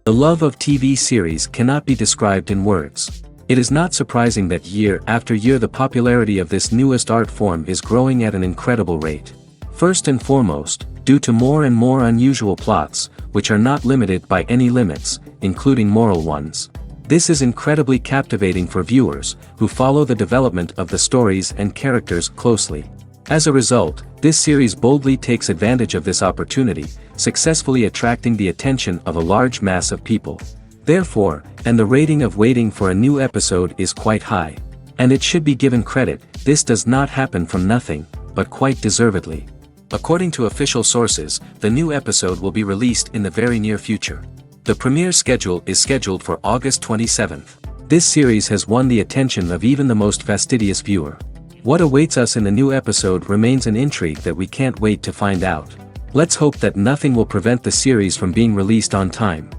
The love of TV series cannot be described in words. It is not surprising that year after year the popularity of this newest art form is growing at an incredible rate. First and foremost, due to more and more unusual plots, which are not limited by any limits, including moral ones. This is incredibly captivating for viewers, who follow the development of the stories and characters closely. As a result, this series boldly takes advantage of this opportunity, successfully attracting the attention of a large mass of people. Therefore, and the rating of waiting for a new episode is quite high. And it should be given credit, this does not happen from nothing, but quite deservedly. According to official sources, the new episode will be released in the very near future. The premiere schedule is scheduled for August 27th. This series has won the attention of even the most fastidious viewer. What awaits us in the new episode remains an intrigue that we can't wait to find out. Let's hope that nothing will prevent the series from being released on time.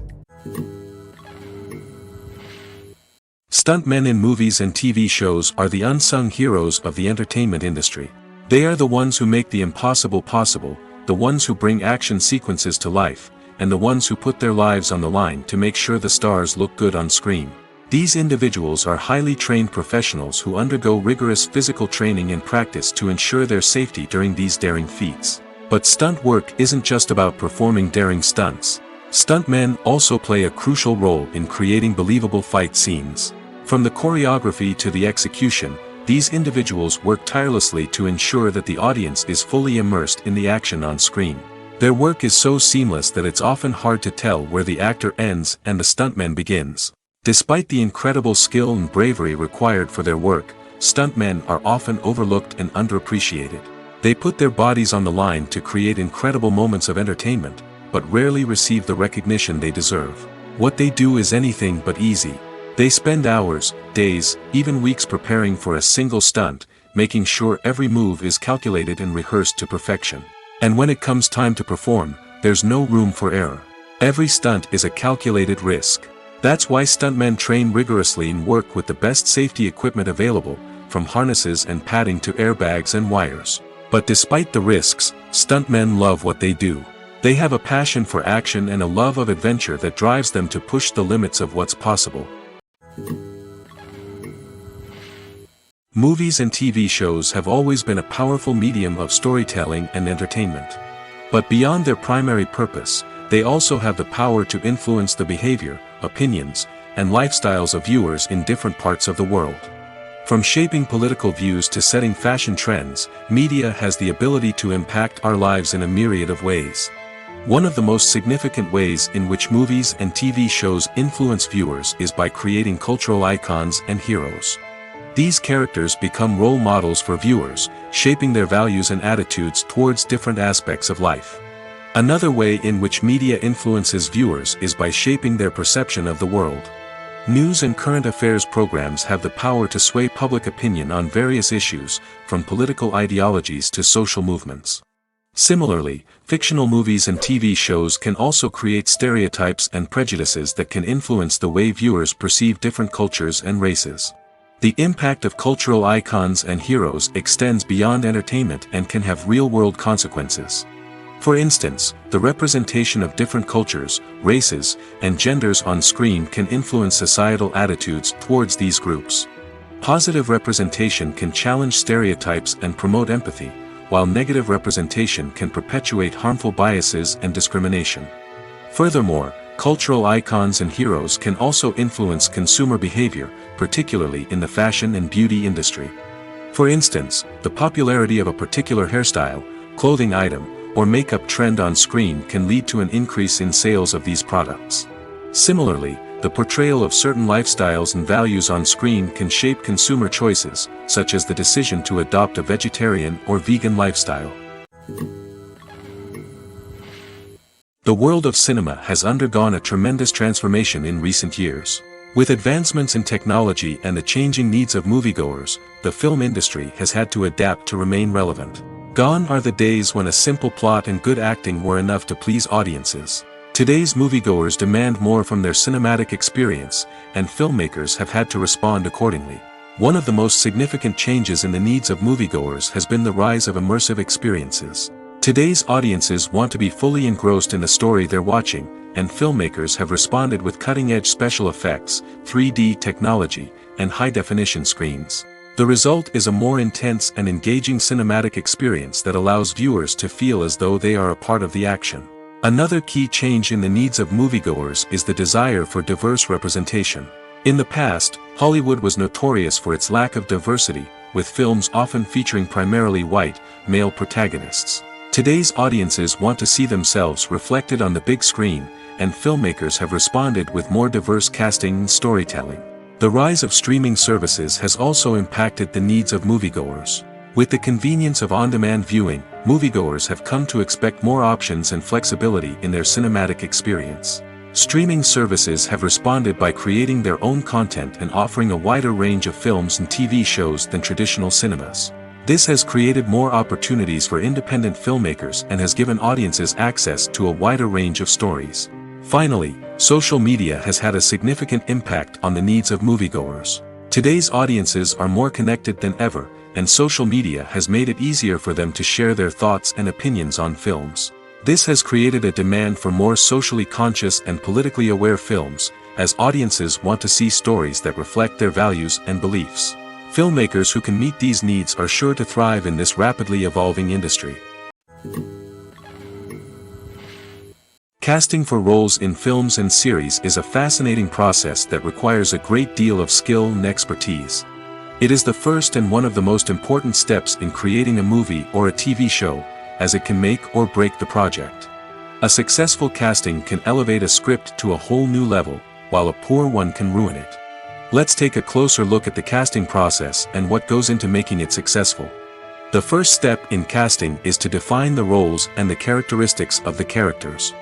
Stuntmen in movies and TV shows are the unsung heroes of the entertainment industry. They are the ones who make the impossible possible, the ones who bring action sequences to life, and the ones who put their lives on the line to make sure the stars look good on screen. These individuals are highly trained professionals who undergo rigorous physical training and practice to ensure their safety during these daring feats. But stunt work isn't just about performing daring stunts. Stuntmen also play a crucial role in creating believable fight scenes. From the choreography to the execution, these individuals work tirelessly to ensure that the audience is fully immersed in the action on screen. Their work is so seamless that it's often hard to tell where the actor ends and the stuntman begins. Despite the incredible skill and bravery required for their work, stuntmen are often overlooked and underappreciated. They put their bodies on the line to create incredible moments of entertainment, but rarely receive the recognition they deserve. What they do is anything but easy. They spend hours, days, even weeks preparing for a single stunt, making sure every move is calculated and rehearsed to perfection. And when it comes time to perform, there's no room for error. Every stunt is a calculated risk. That's why stuntmen train rigorously and work with the best safety equipment available, from harnesses and padding to airbags and wires. But despite the risks, stuntmen love what they do. They have a passion for action and a love of adventure that drives them to push the limits of what's possible. Movies and TV shows have always been a powerful medium of storytelling and entertainment. But beyond their primary purpose, they also have the power to influence the behavior, opinions, and lifestyles of viewers in different parts of the world. From shaping political views to setting fashion trends, media has the ability to impact our lives in a myriad of ways. One of the most significant ways in which movies and TV shows influence viewers is by creating cultural icons and heroes. These characters become role models for viewers, shaping their values and attitudes towards different aspects of life. Another way in which media influences viewers is by shaping their perception of the world. News and current affairs programs have the power to sway public opinion on various issues, from political ideologies to social movements. Similarly, fictional movies and TV shows can also create stereotypes and prejudices that can influence the way viewers perceive different cultures and races. The impact of cultural icons and heroes extends beyond entertainment and can have real-world consequences. For instance, the representation of different cultures, races, and genders on screen can influence societal attitudes towards these groups. Positive representation can challenge stereotypes and promote empathy, while negative representation can perpetuate harmful biases and discrimination. Furthermore, cultural icons and heroes can also influence consumer behavior, particularly in the fashion and beauty industry. For instance, the popularity of a particular hairstyle, clothing item, or makeup trend on screen can lead to an increase in sales of these products. Similarly, the portrayal of certain lifestyles and values on screen can shape consumer choices, such as the decision to adopt a vegetarian or vegan lifestyle. The world of cinema has undergone a tremendous transformation in recent years. With advancements in technology and the changing needs of moviegoers, the film industry has had to adapt to remain relevant. Gone are the days when a simple plot and good acting were enough to please audiences. Today's moviegoers demand more from their cinematic experience, and filmmakers have had to respond accordingly. One of the most significant changes in the needs of moviegoers has been the rise of immersive experiences. Today's audiences want to be fully engrossed in the story they're watching, and filmmakers have responded with cutting-edge special effects, 3D technology, and high-definition screens. The result is a more intense and engaging cinematic experience that allows viewers to feel as though they are a part of the action. Another key change in the needs of moviegoers is the desire for diverse representation. In the past, Hollywood was notorious for its lack of diversity, with films often featuring primarily white, male protagonists. Today's audiences want to see themselves reflected on the big screen, and filmmakers have responded with more diverse casting and storytelling. The rise of streaming services has also impacted the needs of moviegoers. With the convenience of on-demand viewing, moviegoers have come to expect more options and flexibility in their cinematic experience. Streaming services have responded by creating their own content and offering a wider range of films and TV shows than traditional cinemas. This has created more opportunities for independent filmmakers and has given audiences access to a wider range of stories. Finally, social media has had a significant impact on the needs of moviegoers. Today's audiences are more connected than ever, and social media has made it easier for them to share their thoughts and opinions on films. This has created a demand for more socially conscious and politically aware films, as audiences want to see stories that reflect their values and beliefs. Filmmakers who can meet these needs are sure to thrive in this rapidly evolving industry. Casting for roles in films and series is a fascinating process that requires a great deal of skill and expertise. It is the first and one of the most important steps in creating a movie or a TV show, as it can make or break the project. A successful casting can elevate a script to a whole new level, while a poor one can ruin it. Let's take a closer look at the casting process and what goes into making it successful. The first step in casting is to define the roles and the characteristics of the characters.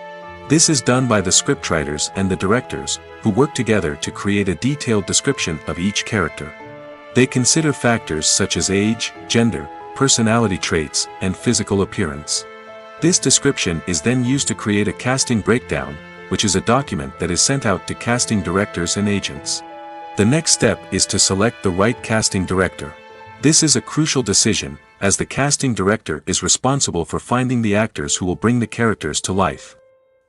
This is done by the scriptwriters and the directors, who work together to create a detailed description of each character. They consider factors such as age, gender, personality traits, and physical appearance. This description is then used to create a casting breakdown, which is a document that is sent out to casting directors and agents. The next step is to select the right casting director. This is a crucial decision, as the casting director is responsible for finding the actors who will bring the characters to life.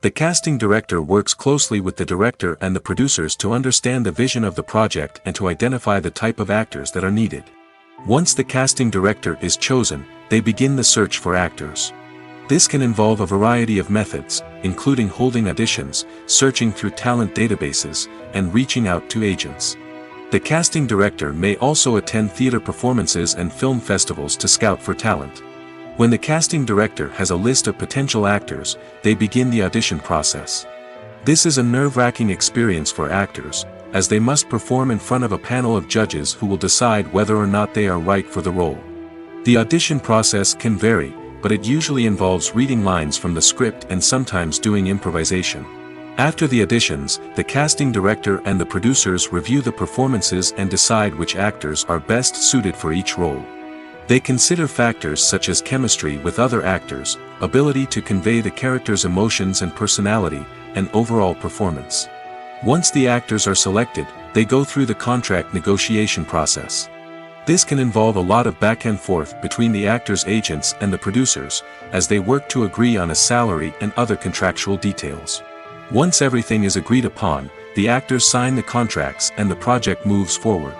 The casting director works closely with the director and the producers to understand the vision of the project and to identify the type of actors that are needed. Once the casting director is chosen, they begin the search for actors. This can involve a variety of methods, including holding auditions, searching through talent databases, and reaching out to agents. The casting director may also attend theater performances and film festivals to scout for talent. When the casting director has a list of potential actors, they begin the audition process. This is a nerve-wracking experience for actors, as they must perform in front of a panel of judges who will decide whether or not they are right for the role. The audition process can vary, but it usually involves reading lines from the script and sometimes doing improvisation. After the auditions, the casting director and the producers review the performances and decide which actors are best suited for each role. They consider factors such as chemistry with other actors, ability to convey the character's emotions and personality, and overall performance. Once the actors are selected, they go through the contract negotiation process. This can involve a lot of back and forth between the actors' agents and the producers, as they work to agree on a salary and other contractual details. Once everything is agreed upon, the actors sign the contracts and the project moves forward.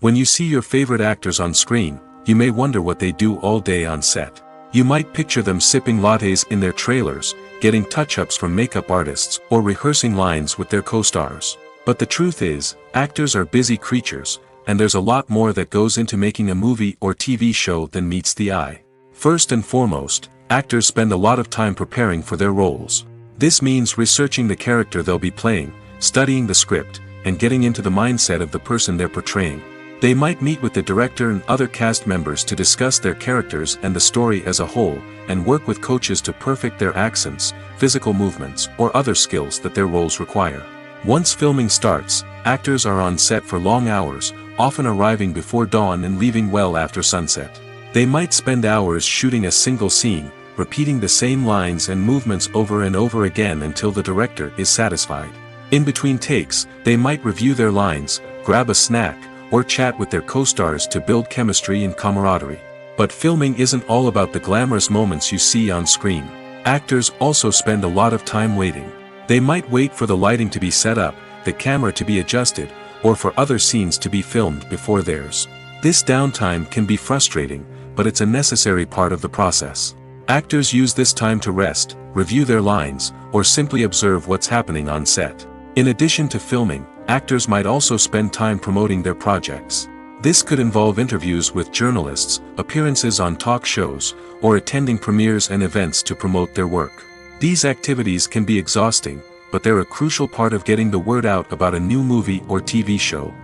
When you see your favorite actors on screen, you may wonder what they do all day on set. You might picture them sipping lattes in their trailers, getting touch-ups from makeup artists, or rehearsing lines with their co-stars. But the truth is, actors are busy creatures, and there's a lot more that goes into making a movie or TV show than meets the eye. First and foremost, actors spend a lot of time preparing for their roles. This means researching the character they'll be playing, studying the script, and getting into the mindset of the person they're portraying. They might meet with the director and other cast members to discuss their characters and the story as a whole, and work with coaches to perfect their accents, physical movements, or other skills that their roles require. Once filming starts, actors are on set for long hours, often arriving before dawn and leaving well after sunset. They might spend hours shooting a single scene, repeating the same lines and movements over and over again until the director is satisfied. In between takes, they might review their lines, grab a snack, or chat with their co-stars to build chemistry and camaraderie. But filming isn't all about the glamorous moments you see on screen. Actors also spend a lot of time waiting. They might wait for the lighting to be set up, the camera to be adjusted, or for other scenes to be filmed before theirs. This downtime can be frustrating, but it's a necessary part of the process. Actors use this time to rest, review their lines, or simply observe what's happening on set. In addition to filming, actors might also spend time promoting their projects. This could involve interviews with journalists, appearances on talk shows, or attending premieres and events to promote their work. These activities can be exhausting, but they're a crucial part of getting the word out about a new movie or TV show.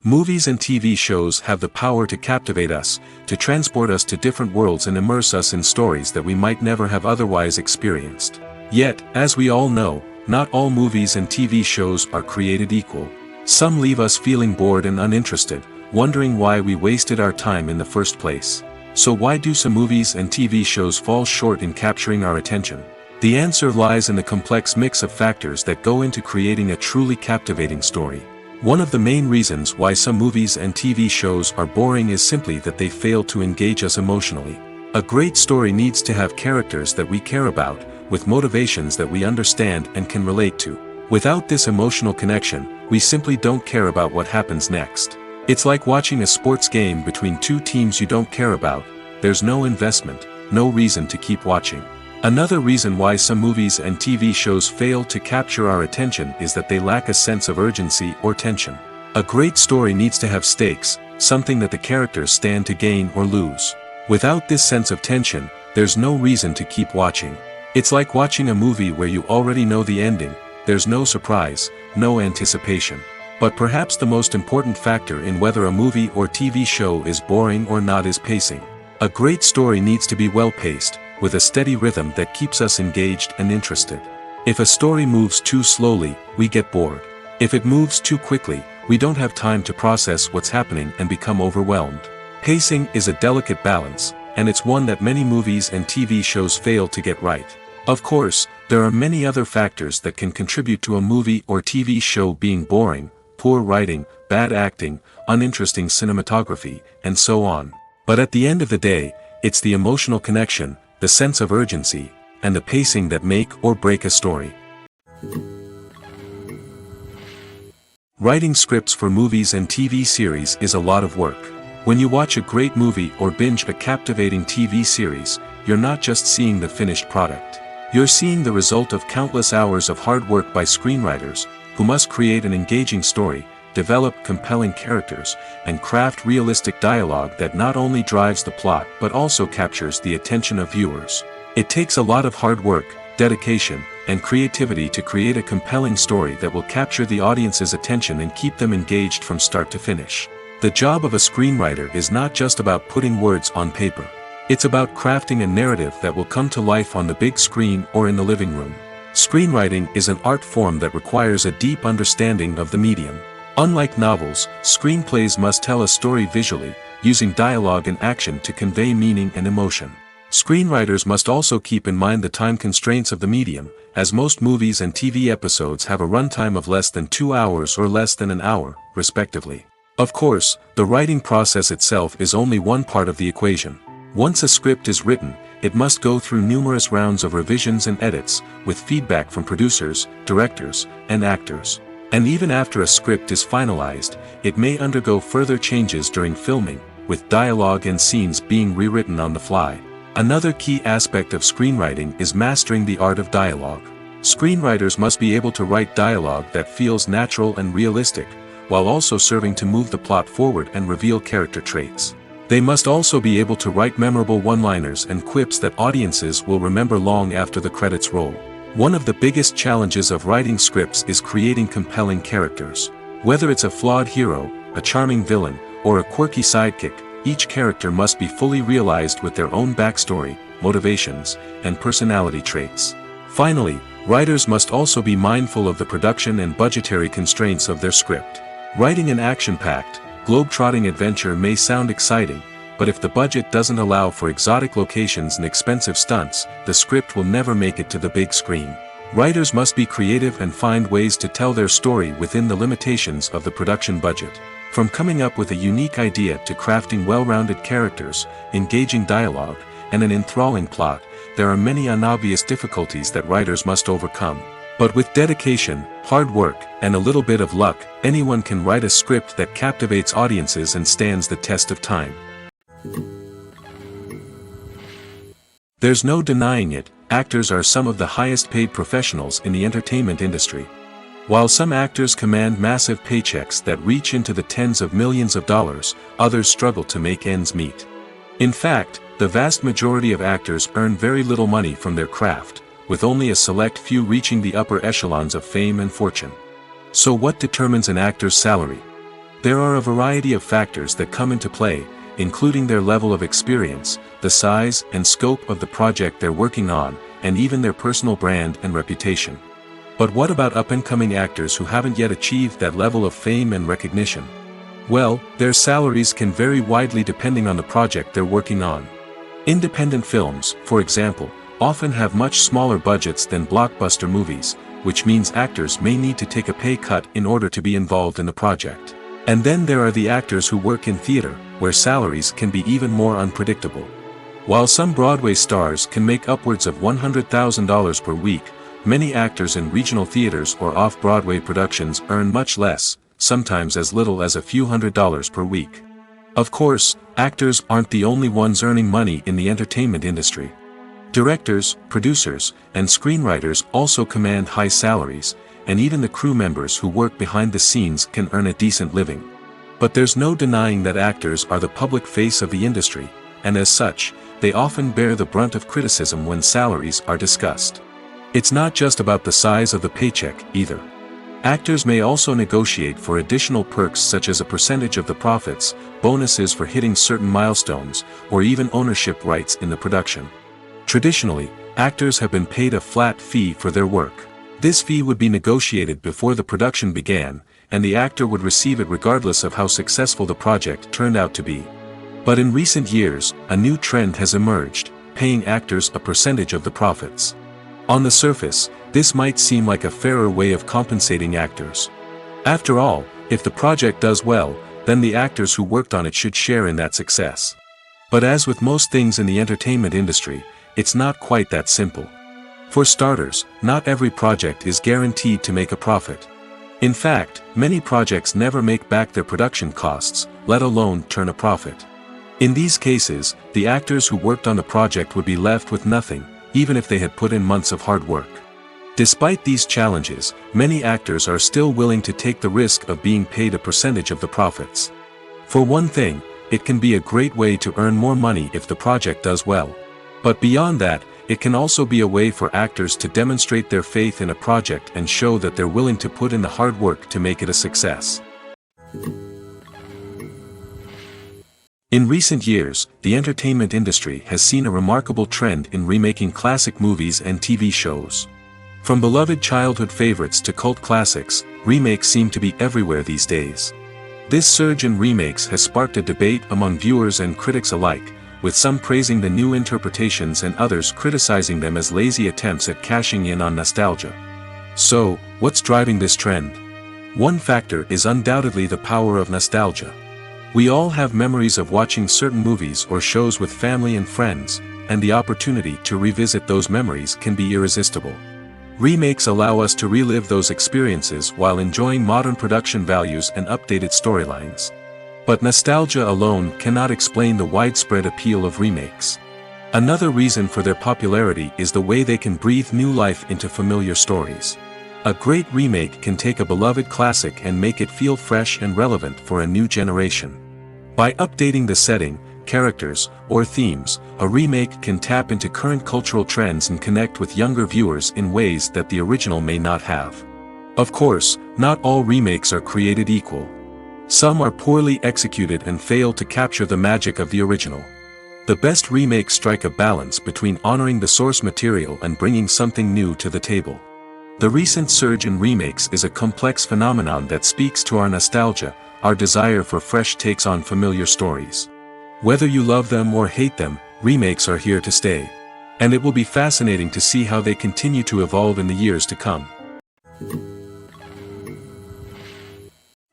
Movies and TV shows have the power to captivate us, to transport us to different worlds and immerse us in stories that we might never have otherwise experienced. Yet, as we all know, not all movies and TV shows are created equal. Some leave us feeling bored and uninterested, wondering why we wasted our time in the first place. So why do some movies and TV shows fall short in capturing our attention? The answer lies in the complex mix of factors that go into creating a truly captivating story. One of the main reasons why some movies and TV shows are boring is simply that they fail to engage us emotionally. A great story needs to have characters that we care about, with motivations that we understand and can relate to. Without this emotional connection, we simply don't care about what happens next. It's like watching a sports game between two teams you don't care about. There's no investment, no reason to keep watching. Another reason why some movies and TV shows fail to capture our attention is that they lack a sense of urgency or tension. A great story needs to have stakes, something that the characters stand to gain or lose. Without this sense of tension, there's no reason to keep watching. It's like watching a movie where you already know the ending, there's no surprise, no anticipation. But perhaps the most important factor in whether a movie or TV show is boring or not is pacing. A great story needs to be well-paced, with a steady rhythm that keeps us engaged and interested. If a story moves too slowly, we get bored. If it moves too quickly, we don't have time to process what's happening and become overwhelmed. Pacing is a delicate balance, and it's one that many movies and TV shows fail to get right. Of course, there are many other factors that can contribute to a movie or TV show being boring: poor writing, bad acting, uninteresting cinematography, and so on. But at the end of the day, it's the emotional connection, the sense of urgency, and the pacing that make or break a story. Writing scripts for movies and TV series is a lot of work. When you watch a great movie or binge a captivating TV series, you're not just seeing the finished product. You're seeing the result of countless hours of hard work by screenwriters, who must create an engaging story, develop compelling characters, and craft realistic dialogue that not only drives the plot but also captures the attention of viewers. It takes a lot of hard work, dedication, and creativity to create a compelling story that will capture the audience's attention and keep them engaged from start to finish. The job of a screenwriter is not just about putting words on paper. It's about crafting a narrative that will come to life on the big screen or in the living room. Screenwriting is an art form that requires a deep understanding of the medium. Unlike novels, screenplays must tell a story visually, using dialogue and action to convey meaning and emotion. Screenwriters must also keep in mind the time constraints of the medium, as most movies and TV episodes have a runtime of less than 2 hours or less than an hour, respectively. Of course, the writing process itself is only one part of the equation. Once a script is written, it must go through numerous rounds of revisions and edits, with feedback from producers, directors, and actors. And even after a script is finalized, it may undergo further changes during filming, with dialogue and scenes being rewritten on the fly. Another key aspect of screenwriting is mastering the art of dialogue. Screenwriters must be able to write dialogue that feels natural and realistic, while also serving to move the plot forward and reveal character traits. They must also be able to write memorable one-liners and quips that audiences will remember long after the credits roll. One of the biggest challenges of writing scripts is creating compelling characters. Whether it's a flawed hero, a charming villain, or a quirky sidekick, each character must be fully realized with their own backstory, motivations, and personality traits. Finally, writers must also be mindful of the production and budgetary constraints of their script. Writing an action-packed, globe-trotting adventure may sound exciting, but if the budget doesn't allow for exotic locations and expensive stunts, the script will never make it to the big screen. Writers must be creative and find ways to tell their story within the limitations of the production budget. From coming up with a unique idea to crafting well-rounded characters, engaging dialogue, and an enthralling plot, there are many unobvious difficulties that writers must overcome. But with dedication, hard work, and a little bit of luck, anyone can write a script that captivates audiences and stands the test of time. There's no denying it, actors are some of the highest-paid professionals in the entertainment industry. While some actors command massive paychecks that reach into the tens of millions of dollars, others struggle to make ends meet. In fact, the vast majority of actors earn very little money from their craft, with only a select few reaching the upper echelons of fame and fortune. So what determines an actor's salary? There are a variety of factors that come into play, including their level of experience, the size and scope of the project they're working on, and even their personal brand and reputation. But what about up-and-coming actors who haven't yet achieved that level of fame and recognition? Well, their salaries can vary widely depending on the project they're working on. Independent films, for example, often have much smaller budgets than blockbuster movies, which means actors may need to take a pay cut in order to be involved in the project. And then there are the actors who work in theater, where salaries can be even more unpredictable. While some Broadway stars can make upwards of $100,000 per week, many actors in regional theaters or off-Broadway productions earn much less, sometimes as little as a few $100s per week. Of course, actors aren't the only ones earning money in the entertainment industry. Directors, producers, and screenwriters also command high salaries, and even the crew members who work behind the scenes can earn a decent living. But there's no denying that actors are the public face of the industry, and as such, they often bear the brunt of criticism when salaries are discussed. It's not just about the size of the paycheck, either. Actors may also negotiate for additional perks such as a percentage of the profits, bonuses for hitting certain milestones, or even ownership rights in the production. Traditionally, actors have been paid a flat fee for their work. This fee would be negotiated before the production began, and the actor would receive it regardless of how successful the project turned out to be. But in recent years, a new trend has emerged, paying actors a percentage of the profits. On the surface, this might seem like a fairer way of compensating actors. After all, if the project does well, then the actors who worked on it should share in that success. But as with most things in the entertainment industry, it's not quite that simple. For starters, not every project is guaranteed to make a profit. In fact, many projects never make back their production costs, let alone turn a profit. In these cases, the actors who worked on the project would be left with nothing, even if they had put in months of hard work. Despite these challenges, many actors are still willing to take the risk of being paid a percentage of the profits. For one thing, it can be a great way to earn more money if the project does well. But beyond that, it can also be a way for actors to demonstrate their faith in a project and show that they're willing to put in the hard work to make it a success. In recent years, the entertainment industry has seen a remarkable trend in remaking classic movies and TV shows. From beloved childhood favorites to cult classics, remakes seem to be everywhere these days. This surge in remakes has sparked a debate among viewers and critics alike, with some praising the new interpretations and others criticizing them as lazy attempts at cashing in on nostalgia. So, what's driving this trend? One factor is undoubtedly the power of nostalgia. We all have memories of watching certain movies or shows with family and friends, and the opportunity to revisit those memories can be irresistible. Remakes allow us to relive those experiences while enjoying modern production values and updated storylines. But nostalgia alone cannot explain the widespread appeal of remakes. Another reason for their popularity is the way they can breathe new life into familiar stories. A great remake can take a beloved classic and make it feel fresh and relevant for a new generation. By updating the setting, characters, or themes, a remake can tap into current cultural trends and connect with younger viewers in ways that the original may not have. Of course, not all remakes are created equal. Some are poorly executed and fail to capture the magic of the original. The best remakes strike a balance between honoring the source material and bringing something new to the table. The recent surge in remakes is a complex phenomenon that speaks to our nostalgia, our desire for fresh takes on familiar stories. Whether you love them or hate them, remakes are here to stay. And it will be fascinating to see how they continue to evolve in the years to come.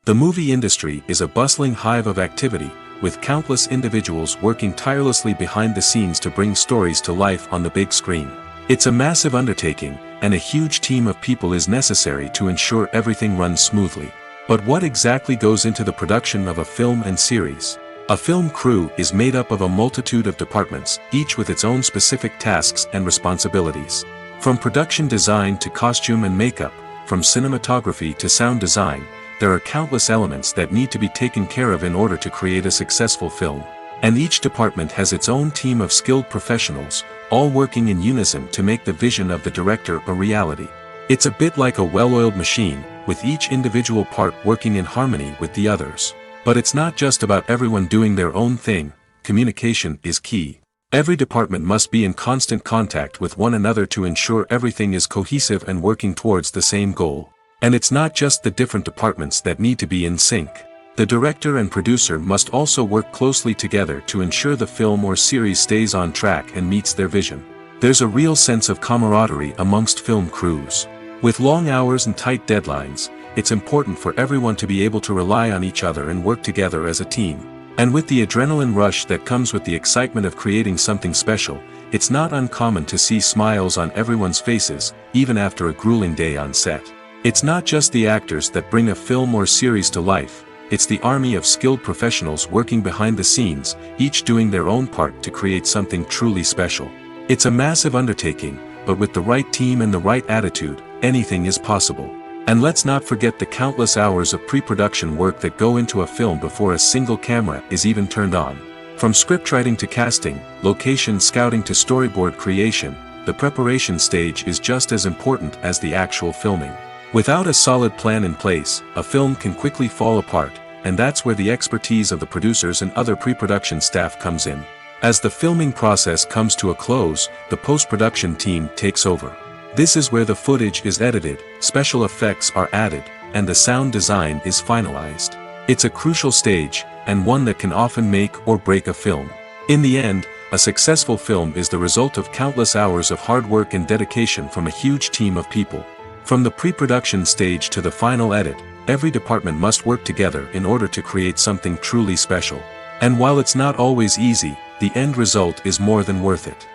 The movie industry is a bustling hive of activity, with countless individuals working tirelessly behind the scenes to bring stories to life on the big screen. It's a massive undertaking, and a huge team of people is necessary to ensure everything runs smoothly. But what exactly goes into the production of a film and series? A film crew is made up of a multitude of departments, each with its own specific tasks and responsibilities. From production design to costume and makeup, from cinematography to sound design, there are countless elements that need to be taken care of in order to create a successful film. And each department has its own team of skilled professionals, all working in unison to make the vision of the director a reality. It's a bit like a well-oiled machine, with each individual part working in harmony with the others. But it's not just about everyone doing their own thing. Communication is key. Every department must be in constant contact with one another to ensure everything is cohesive and working towards the same goal. And it's not just the different departments that need to be in sync. The director and producer must also work closely together to ensure the film or series stays on track and meets their vision. There's a real sense of camaraderie amongst film crews. With long hours and tight deadlines, it's important for everyone to be able to rely on each other and work together as a team. And with the adrenaline rush that comes with the excitement of creating something special, it's not uncommon to see smiles on everyone's faces, even after a grueling day on set. It's not just the actors that bring a film or series to life, it's the army of skilled professionals working behind the scenes, each doing their own part to create something truly special. It's a massive undertaking, but with the right team and the right attitude, anything is possible. And let's not forget the countless hours of pre-production work that go into a film before a single camera is even turned on. From scriptwriting to casting, location scouting to storyboard creation, the preparation stage is just as important as the actual filming. Without a solid plan in place, a film can quickly fall apart, and that's where the expertise of the producers and other pre-production staff comes in. As the filming process comes to a close, the post-production team takes over. This is where the footage is edited, special effects are added, and the sound design is finalized. It's a crucial stage, and one that can often make or break a film. In the end, a successful film is the result of countless hours of hard work and dedication from a huge team of people. From the pre-production stage to the final edit, every department must work together in order to create something truly special. And while it's not always easy, the end result is more than worth it.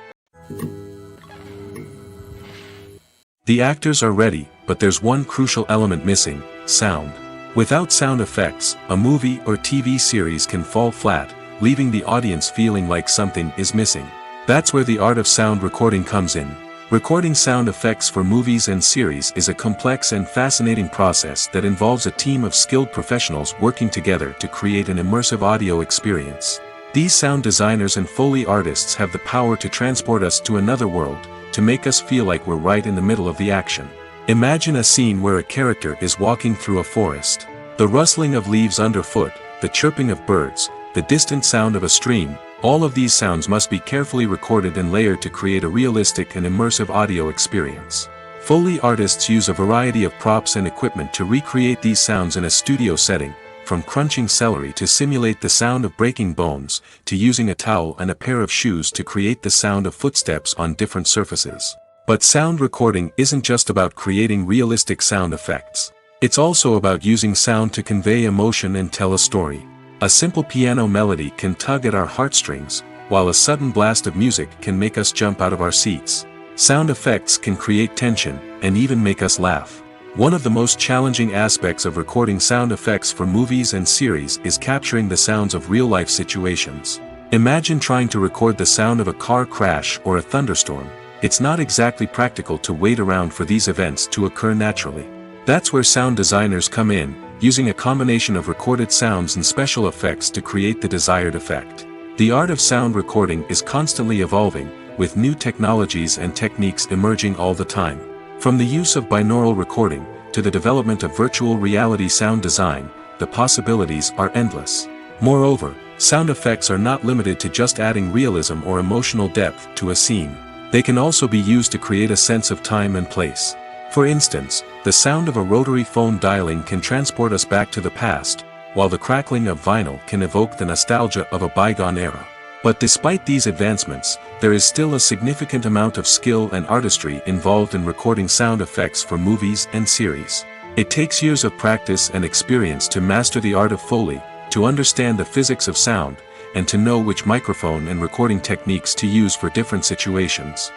The actors are ready, but there's one crucial element missing: sound. Without sound effects, a movie or TV series can fall flat, leaving the audience feeling like something is missing. That's where the art of sound recording comes in. Recording sound effects for movies and series is a complex and fascinating process that involves a team of skilled professionals working together to create an immersive audio experience. These sound designers and Foley artists have the power to transport us to another world, to make us feel like we're right in the middle of the action. Imagine a scene where a character is walking through a forest. The rustling of leaves underfoot, the chirping of birds, the distant sound of a stream, all of these sounds must be carefully recorded and layered to create a realistic and immersive audio experience. Foley artists use a variety of props and equipment to recreate these sounds in a studio setting, from crunching celery to simulate the sound of breaking bones, to using a towel and a pair of shoes to create the sound of footsteps on different surfaces. But sound recording isn't just about creating realistic sound effects. It's also about using sound to convey emotion and tell a story. A simple piano melody can tug at our heartstrings, while a sudden blast of music can make us jump out of our seats. Sound effects can create tension, and even make us laugh. One of the most challenging aspects of recording sound effects for movies and series is capturing the sounds of real-life situations. Imagine trying to record the sound of a car crash or a thunderstorm. It's not exactly practical to wait around for these events to occur naturally. That's where sound designers come in, using a combination of recorded sounds and special effects to create the desired effect. The art of sound recording is constantly evolving, with new technologies and techniques emerging all the time. From the use of binaural recording, to the development of virtual reality sound design, the possibilities are endless. Moreover, sound effects are not limited to just adding realism or emotional depth to a scene. They can also be used to create a sense of time and place. For instance, the sound of a rotary phone dialing can transport us back to the past, while the crackling of vinyl can evoke the nostalgia of a bygone era. But despite these advancements, there is still a significant amount of skill and artistry involved in recording sound effects for movies and series. It takes years of practice and experience to master the art of Foley, to understand the physics of sound, and to know which microphone and recording techniques to use for different situations.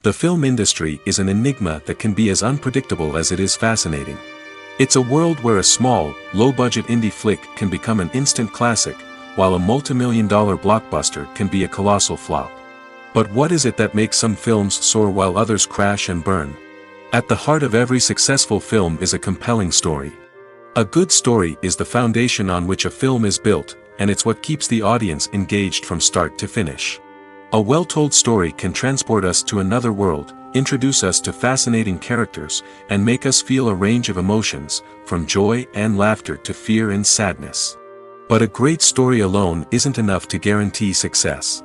The film industry is an enigma that can be as unpredictable as it is fascinating. It's a world where a small, low-budget indie flick can become an instant classic, while a multi-million-dollar blockbuster can be a colossal flop. But what is it that makes some films soar while others crash and burn? At the heart of every successful film is a compelling story. A good story is the foundation on which a film is built, and it's what keeps the audience engaged from start to finish. A well-told story can transport us to another world, introduce us to fascinating characters, and make us feel a range of emotions, from joy and laughter to fear and sadness. But a great story alone isn't enough to guarantee success.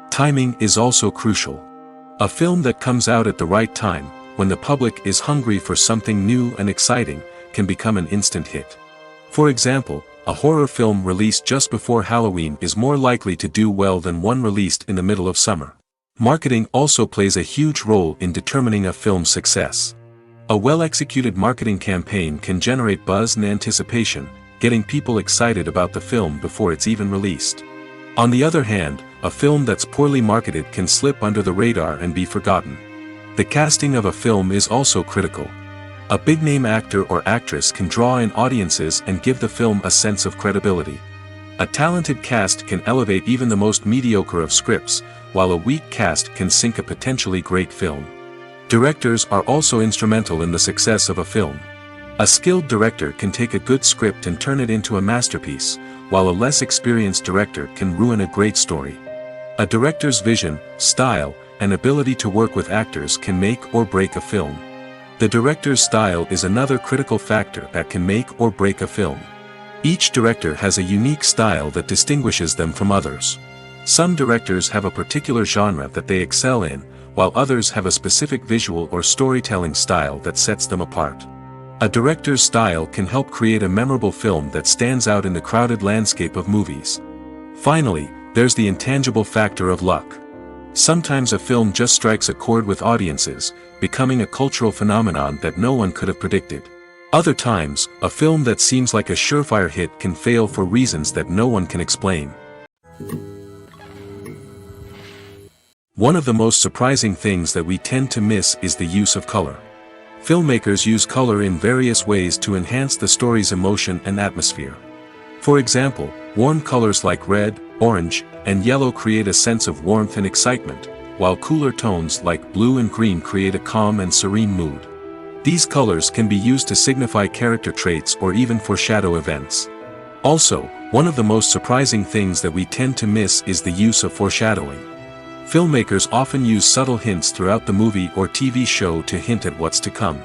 Timing is also crucial. A film that comes out at the right time, when the public is hungry for something new and exciting, can become an instant hit. For example, a horror film released just before Halloween is more likely to do well than one released in the middle of summer. Marketing also plays a huge role in determining a film's success. A well-executed marketing campaign can generate buzz and anticipation, getting people excited about the film before it's even released. On the other hand, a film that's poorly marketed can slip under the radar and be forgotten. The casting of a film is also critical. A big-name actor or actress can draw in audiences and give the film a sense of credibility. A talented cast can elevate even the most mediocre of scripts, while a weak cast can sink a potentially great film. Directors are also instrumental in the success of a film. A skilled director can take a good script and turn it into a masterpiece, while a less experienced director can ruin a great story. A director's vision, style, and ability to work with actors can make or break a film. The director's style is another critical factor that can make or break a film. Each director has a unique style that distinguishes them from others. Some directors have a particular genre that they excel in, while others have a specific visual or storytelling style that sets them apart. A director's style can help create a memorable film that stands out in the crowded landscape of movies. Finally, there's the intangible factor of luck. Sometimes a film just strikes a chord with audiences, becoming a cultural phenomenon that no one could have predicted. Other times, a film that seems like a surefire hit can fail for reasons that no one can explain. One of the most surprising things that we tend to miss is the use of color. Filmmakers use color in various ways to enhance the story's emotion and atmosphere. For example, warm colors like red, orange, and yellow create a sense of warmth and excitement, while cooler tones like blue and green create a calm and serene mood. These colors can be used to signify character traits or even foreshadow events. Also, one of the most surprising things that we tend to miss is the use of foreshadowing. Filmmakers often use subtle hints throughout the movie or TV show to hint at what's to come.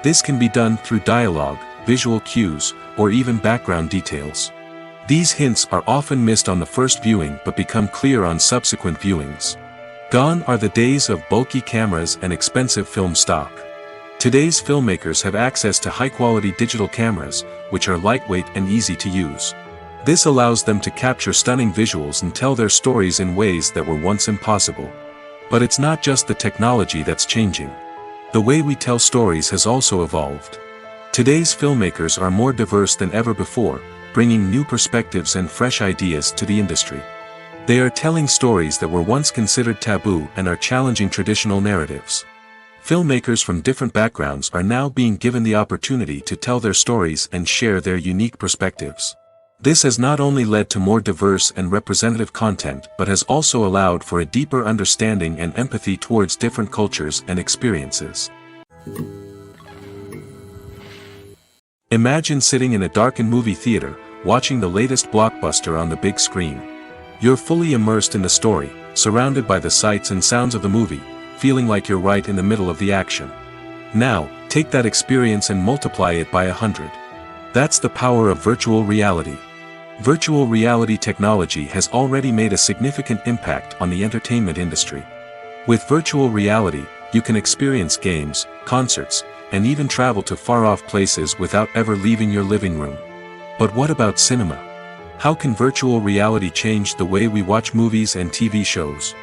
This can be done through dialogue, visual cues, or even background details. These hints are often missed on the first viewing but become clear on subsequent viewings. Gone are the days of bulky cameras and expensive film stock. Today's filmmakers have access to high-quality digital cameras, which are lightweight and easy to use. This allows them to capture stunning visuals and tell their stories in ways that were once impossible. But it's not just the technology that's changing. The way we tell stories has also evolved. Today's filmmakers are more diverse than ever before, bringing new perspectives and fresh ideas to the industry. They are telling stories that were once considered taboo and are challenging traditional narratives. Filmmakers from different backgrounds are now being given the opportunity to tell their stories and share their unique perspectives. This has not only led to more diverse and representative content but has also allowed for a deeper understanding and empathy towards different cultures and experiences. Imagine sitting in a darkened movie theater, watching the latest blockbuster on the big screen. You're fully immersed in the story, surrounded by the sights and sounds of the movie, feeling like you're right in the middle of the action. Now, take that experience and multiply it by 100. That's the power of virtual reality. Virtual reality technology has already made a significant impact on the entertainment industry. With virtual reality, you can experience games, concerts, and even travel to far-off places without ever leaving your living room. But what about cinema? How can virtual reality change the way we watch movies and TV shows?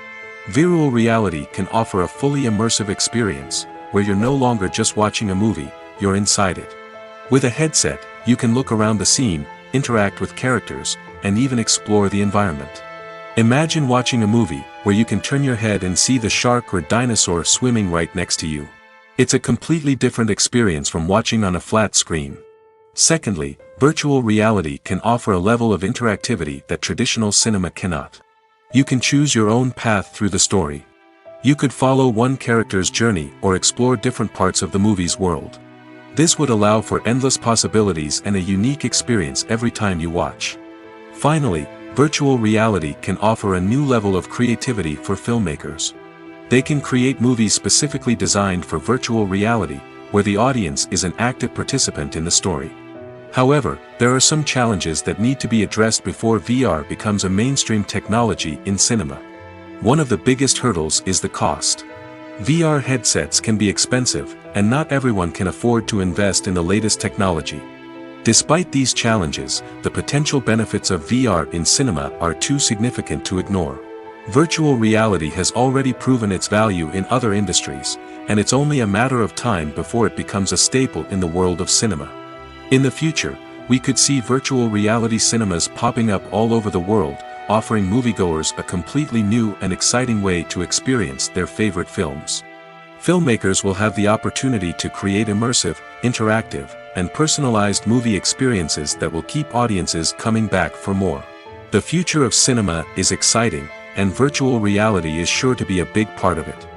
Virtual reality can offer a fully immersive experience, where you're no longer just watching a movie, you're inside it. With a headset, you can look around the scene, interact with characters, and even explore the environment. Imagine watching a movie, where you can turn your head and see the shark or dinosaur swimming right next to you. It's a completely different experience from watching on a flat screen. Secondly, virtual reality can offer a level of interactivity that traditional cinema cannot. You can choose your own path through the story. You could follow one character's journey or explore different parts of the movie's world. This would allow for endless possibilities and a unique experience every time you watch. Finally, virtual reality can offer a new level of creativity for filmmakers. They can create movies specifically designed for virtual reality, where the audience is an active participant in the story. However, there are some challenges that need to be addressed before VR becomes a mainstream technology in cinema. One of the biggest hurdles is the cost. VR headsets can be expensive, and not everyone can afford to invest in the latest technology. Despite these challenges, the potential benefits of VR in cinema are too significant to ignore. Virtual reality has already proven its value in other industries, and it's only a matter of time before it becomes a staple in the world of cinema. In the future, we could see virtual reality cinemas popping up all over the world, offering moviegoers a completely new and exciting way to experience their favorite films. Filmmakers will have the opportunity to create immersive, interactive, and personalized movie experiences that will keep audiences coming back for more. The future of cinema is exciting, and virtual reality is sure to be a big part of it.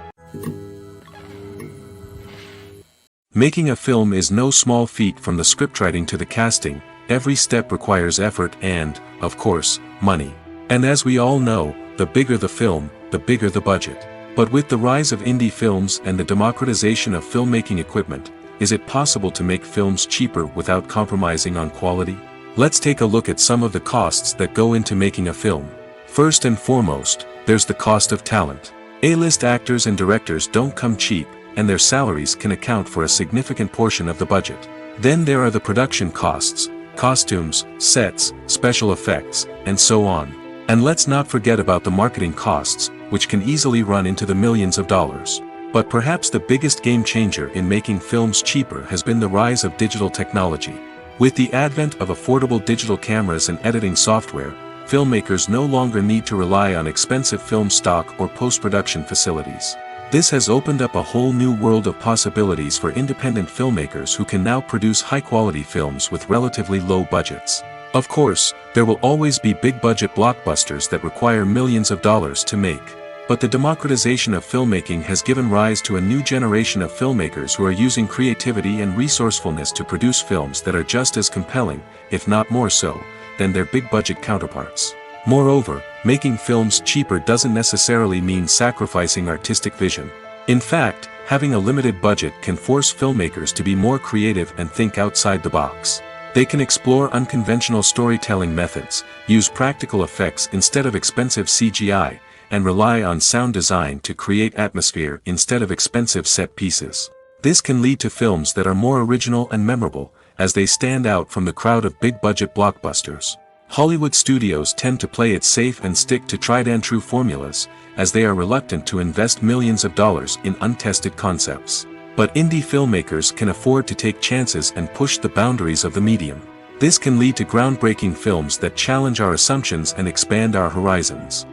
Making a film is no small feat. From the scriptwriting to the casting, every step requires effort and, of course, money. And as we all know, the bigger the film, the bigger the budget. But with the rise of indie films and the democratization of filmmaking equipment, is it possible to make films cheaper without compromising on quality? Let's take a look at some of the costs that go into making a film. First and foremost, there's the cost of talent. A-list actors and directors don't come cheap, and their salaries can account for a significant portion of the budget. Then there are the production costs, costumes, sets, special effects, and so on. And let's not forget about the marketing costs, which can easily run into the millions of dollars. But perhaps the biggest game changer in making films cheaper has been the rise of digital technology. With the advent of affordable digital cameras and editing software, filmmakers no longer need to rely on expensive film stock or post-production facilities. This has opened up a whole new world of possibilities for independent filmmakers who can now produce high-quality films with relatively low budgets. Of course, there will always be big-budget blockbusters that require millions of dollars to make. But the democratization of filmmaking has given rise to a new generation of filmmakers who are using creativity and resourcefulness to produce films that are just as compelling, if not more so, than their big-budget counterparts. Moreover, making films cheaper doesn't necessarily mean sacrificing artistic vision. In fact, having a limited budget can force filmmakers to be more creative and think outside the box. They can explore unconventional storytelling methods, use practical effects instead of expensive CGI, and rely on sound design to create atmosphere instead of expensive set pieces. This can lead to films that are more original and memorable, as they stand out from the crowd of big-budget blockbusters. Hollywood studios tend to play it safe and stick to tried-and-true formulas, as they are reluctant to invest millions of dollars in untested concepts. But indie filmmakers can afford to take chances and push the boundaries of the medium. This can lead to groundbreaking films that challenge our assumptions and expand our horizons.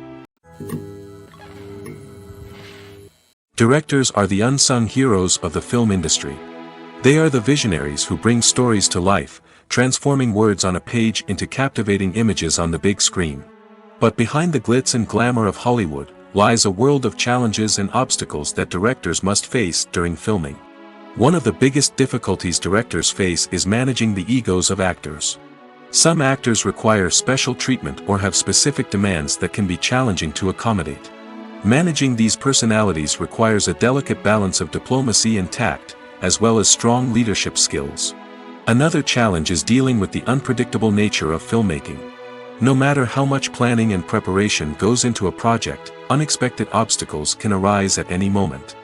Directors are the unsung heroes of the film industry. They are the visionaries who bring stories to life, transforming words on a page into captivating images on the big screen. But behind the glitz and glamour of Hollywood, lies a world of challenges and obstacles that directors must face during filming. One of the biggest difficulties directors face is managing the egos of actors. Some actors require special treatment or have specific demands that can be challenging to accommodate. Managing these personalities requires a delicate balance of diplomacy and tact, as well as strong leadership skills. Another challenge is dealing with the unpredictable nature of filmmaking. No matter how much planning and preparation goes into a project, unexpected obstacles can arise at any moment.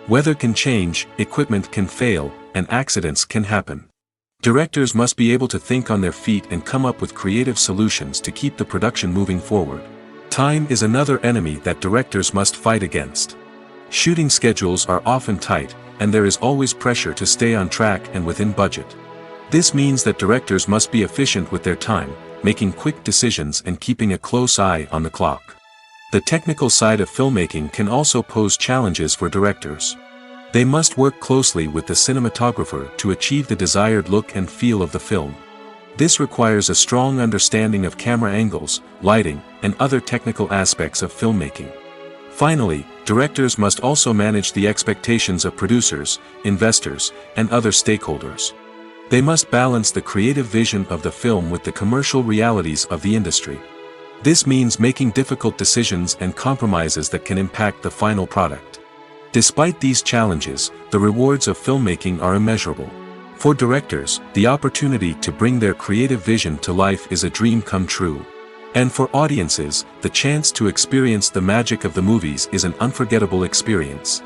Weather can change, equipment can fail, and accidents can happen. Directors must be able to think on their feet and come up with creative solutions to keep the production moving forward. Time is another enemy that directors must fight against. Shooting schedules are often tight, and there is always pressure to stay on track and within budget. This means that directors must be efficient with their time, making quick decisions and keeping a close eye on the clock. The technical side of filmmaking can also pose challenges for directors. They must work closely with the cinematographer to achieve the desired look and feel of the film. This requires a strong understanding of camera angles, lighting, and other technical aspects of filmmaking. Finally, directors must also manage the expectations of producers, investors, and other stakeholders. They must balance the creative vision of the film with the commercial realities of the industry. This means making difficult decisions and compromises that can impact the final product. Despite these challenges, the rewards of filmmaking are immeasurable. For directors, the opportunity to bring their creative vision to life is a dream come true. And for audiences, the chance to experience the magic of the movies is an unforgettable experience.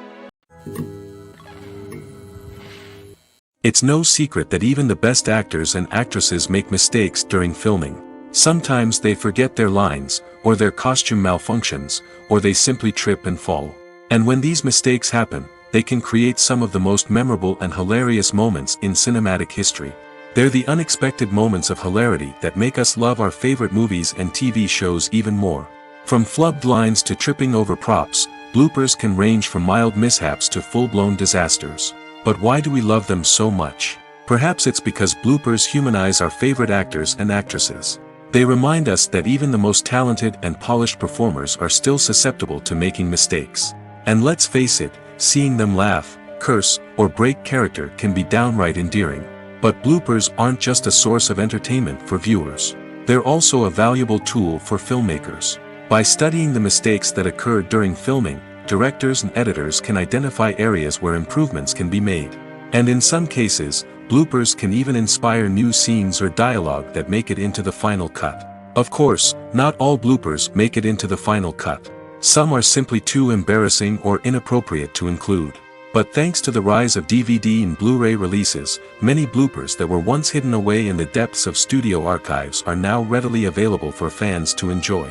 It's no secret that even the best actors and actresses make mistakes during filming. Sometimes they forget their lines, or their costume malfunctions, or they simply trip and fall. And when these mistakes happen, they can create some of the most memorable and hilarious moments in cinematic history. They're the unexpected moments of hilarity that make us love our favorite movies and TV shows even more. From flubbed lines to tripping over props, bloopers can range from mild mishaps to full-blown disasters. But why do we love them so much? Perhaps it's because bloopers humanize our favorite actors and actresses. They remind us that even the most talented and polished performers are still susceptible to making mistakes. And let's face it, seeing them laugh, curse, or break character can be downright endearing. But bloopers aren't just a source of entertainment for viewers. They're also a valuable tool for filmmakers. By studying the mistakes that occur during filming, directors and editors can identify areas where improvements can be made. And in some cases, bloopers can even inspire new scenes or dialogue that make it into the final cut. Of course, not all bloopers make it into the final cut. Some are simply too embarrassing or inappropriate to include. But thanks to the rise of DVD and Blu-ray releases, many bloopers that were once hidden away in the depths of studio archives are now readily available for fans to enjoy.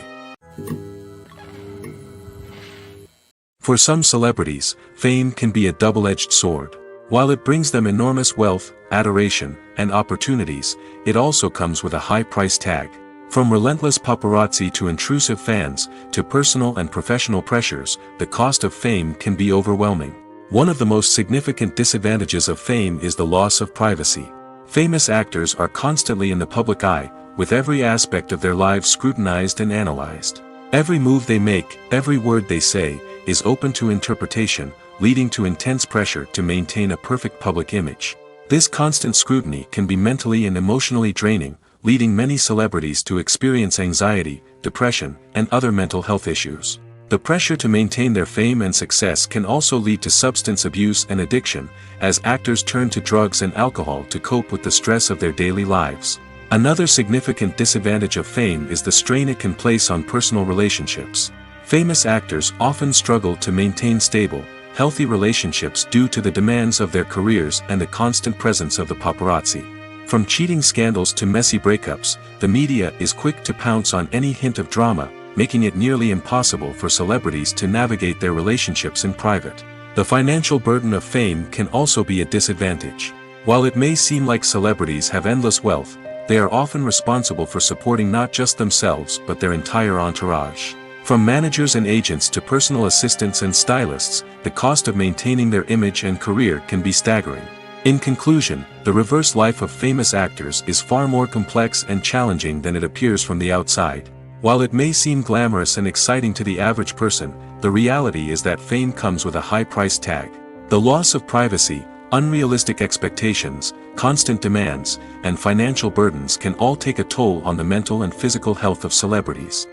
For some celebrities, fame can be a double-edged sword. While it brings them enormous wealth, adoration, and opportunities, it also comes with a high price tag. From relentless paparazzi to intrusive fans, to personal and professional pressures, the cost of fame can be overwhelming. One of the most significant disadvantages of fame is the loss of privacy. Famous actors are constantly in the public eye, with every aspect of their lives scrutinized and analyzed. Every move they make, every word they say, is open to interpretation, leading to intense pressure to maintain a perfect public image. This constant scrutiny can be mentally and emotionally draining, leading many celebrities to experience anxiety, depression, and other mental health issues. The pressure to maintain their fame and success can also lead to substance abuse and addiction, as actors turn to drugs and alcohol to cope with the stress of their daily lives. Another significant disadvantage of fame is the strain it can place on personal relationships. Famous actors often struggle to maintain stable, healthy relationships due to the demands of their careers and the constant presence of the paparazzi. From cheating scandals to messy breakups, the media is quick to pounce on any hint of drama, making it nearly impossible for celebrities to navigate their relationships in private. The financial burden of fame can also be a disadvantage. While it may seem like celebrities have endless wealth, they are often responsible for supporting not just themselves but their entire entourage. From managers and agents to personal assistants and stylists, the cost of maintaining their image and career can be staggering. In conclusion, the reverse life of famous actors is far more complex and challenging than it appears from the outside. While it may seem glamorous and exciting to the average person, the reality is that fame comes with a high price tag. The loss of privacy, unrealistic expectations, constant demands, and financial burdens can all take a toll on the mental and physical health of celebrities.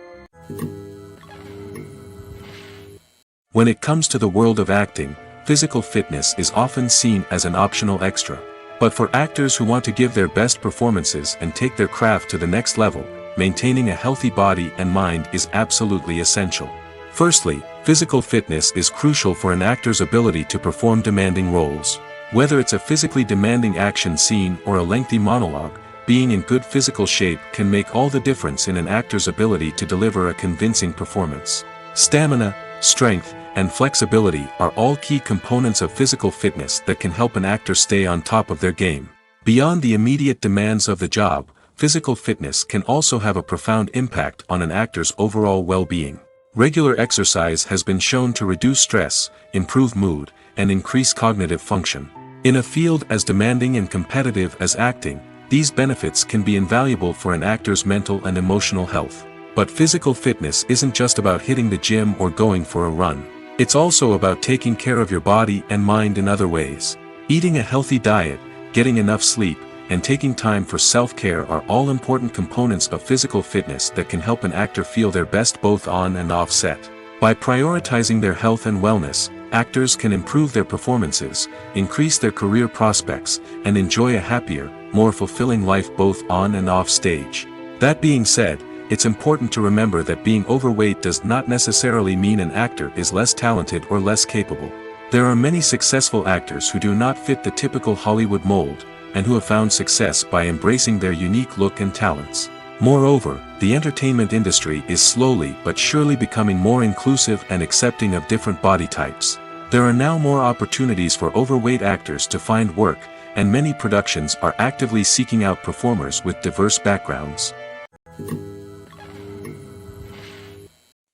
When it comes to the world of acting, physical fitness is often seen as an optional extra. But for actors who want to give their best performances and take their craft to the next level, maintaining a healthy body and mind is absolutely essential. Firstly, physical fitness is crucial for an actor's ability to perform demanding roles. Whether it's a physically demanding action scene or a lengthy monologue, being in good physical shape can make all the difference in an actor's ability to deliver a convincing performance. Stamina, strength, and flexibility are all key components of physical fitness that can help an actor stay on top of their game. Beyond the immediate demands of the job, physical fitness can also have a profound impact on an actor's overall well-being. Regular exercise has been shown to reduce stress, improve mood, and increase cognitive function. In a field as demanding and competitive as acting, these benefits can be invaluable for an actor's mental and emotional health. But physical fitness isn't just about hitting the gym or going for a run. It's also about taking care of your body and mind in other ways. Eating a healthy diet, getting enough sleep, and taking time for self-care are all important components of physical fitness that can help an actor feel their best both on and off set. By prioritizing their health and wellness, actors can improve their performances, increase their career prospects, and enjoy a happier, more fulfilling life both on and off stage. That being said, it's important to remember that being overweight does not necessarily mean an actor is less talented or less capable. There are many successful actors who do not fit the typical Hollywood mold, and who have found success by embracing their unique look and talents. Moreover, the entertainment industry is slowly but surely becoming more inclusive and accepting of different body types. There are now more opportunities for overweight actors to find work, and many productions are actively seeking out performers with diverse backgrounds.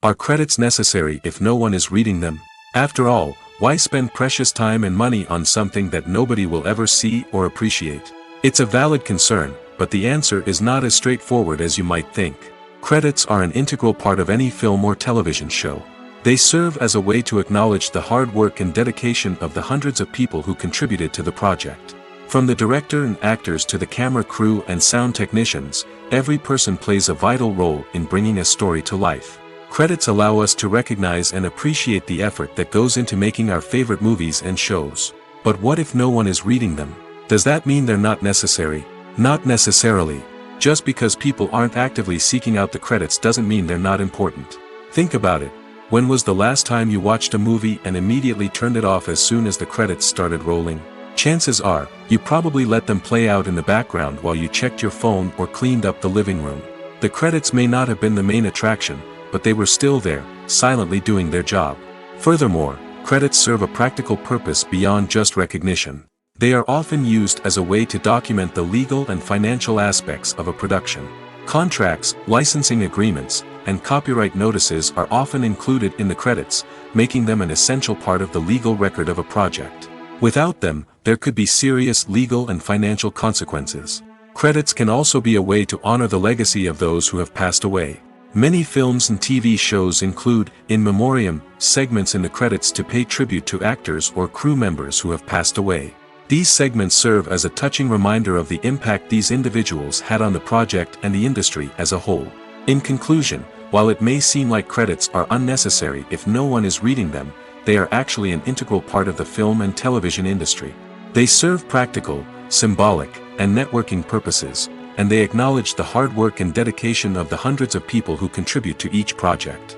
Are credits necessary if no one is reading them? After all, why spend precious time and money on something that nobody will ever see or appreciate? It's a valid concern, but the answer is not as straightforward as you might think. Credits are an integral part of any film or television show. They serve as a way to acknowledge the hard work and dedication of the hundreds of people who contributed to the project. From the director and actors to the camera crew and sound technicians, every person plays a vital role in bringing a story to life. Credits allow us to recognize and appreciate the effort that goes into making our favorite movies and shows. But what if no one is reading them? Does that mean they're not necessary? Not necessarily. Just because people aren't actively seeking out the credits doesn't mean they're not important. Think about it. When was the last time you watched a movie and immediately turned it off as soon as the credits started rolling? Chances are, you probably let them play out in the background while you checked your phone or cleaned up the living room. The credits may not have been the main attraction, but they were still there, silently doing their job. Furthermore, credits serve a practical purpose beyond just recognition. They are often used as a way to document the legal and financial aspects of a production. Contracts, licensing agreements, and copyright notices are often included in the credits, making them an essential part of the legal record of a project. Without them, there could be serious legal and financial consequences. Credits can also be a way to honor the legacy of those who have passed away. Many films and TV shows include, in memoriam, segments in the credits to pay tribute to actors or crew members who have passed away. These segments serve as a touching reminder of the impact these individuals had on the project and the industry as a whole. In conclusion, while it may seem like credits are unnecessary if no one is reading them, they are actually an integral part of the film and television industry. They serve practical, symbolic, and networking purposes, and they acknowledge the hard work and dedication of the hundreds of people who contribute to each project.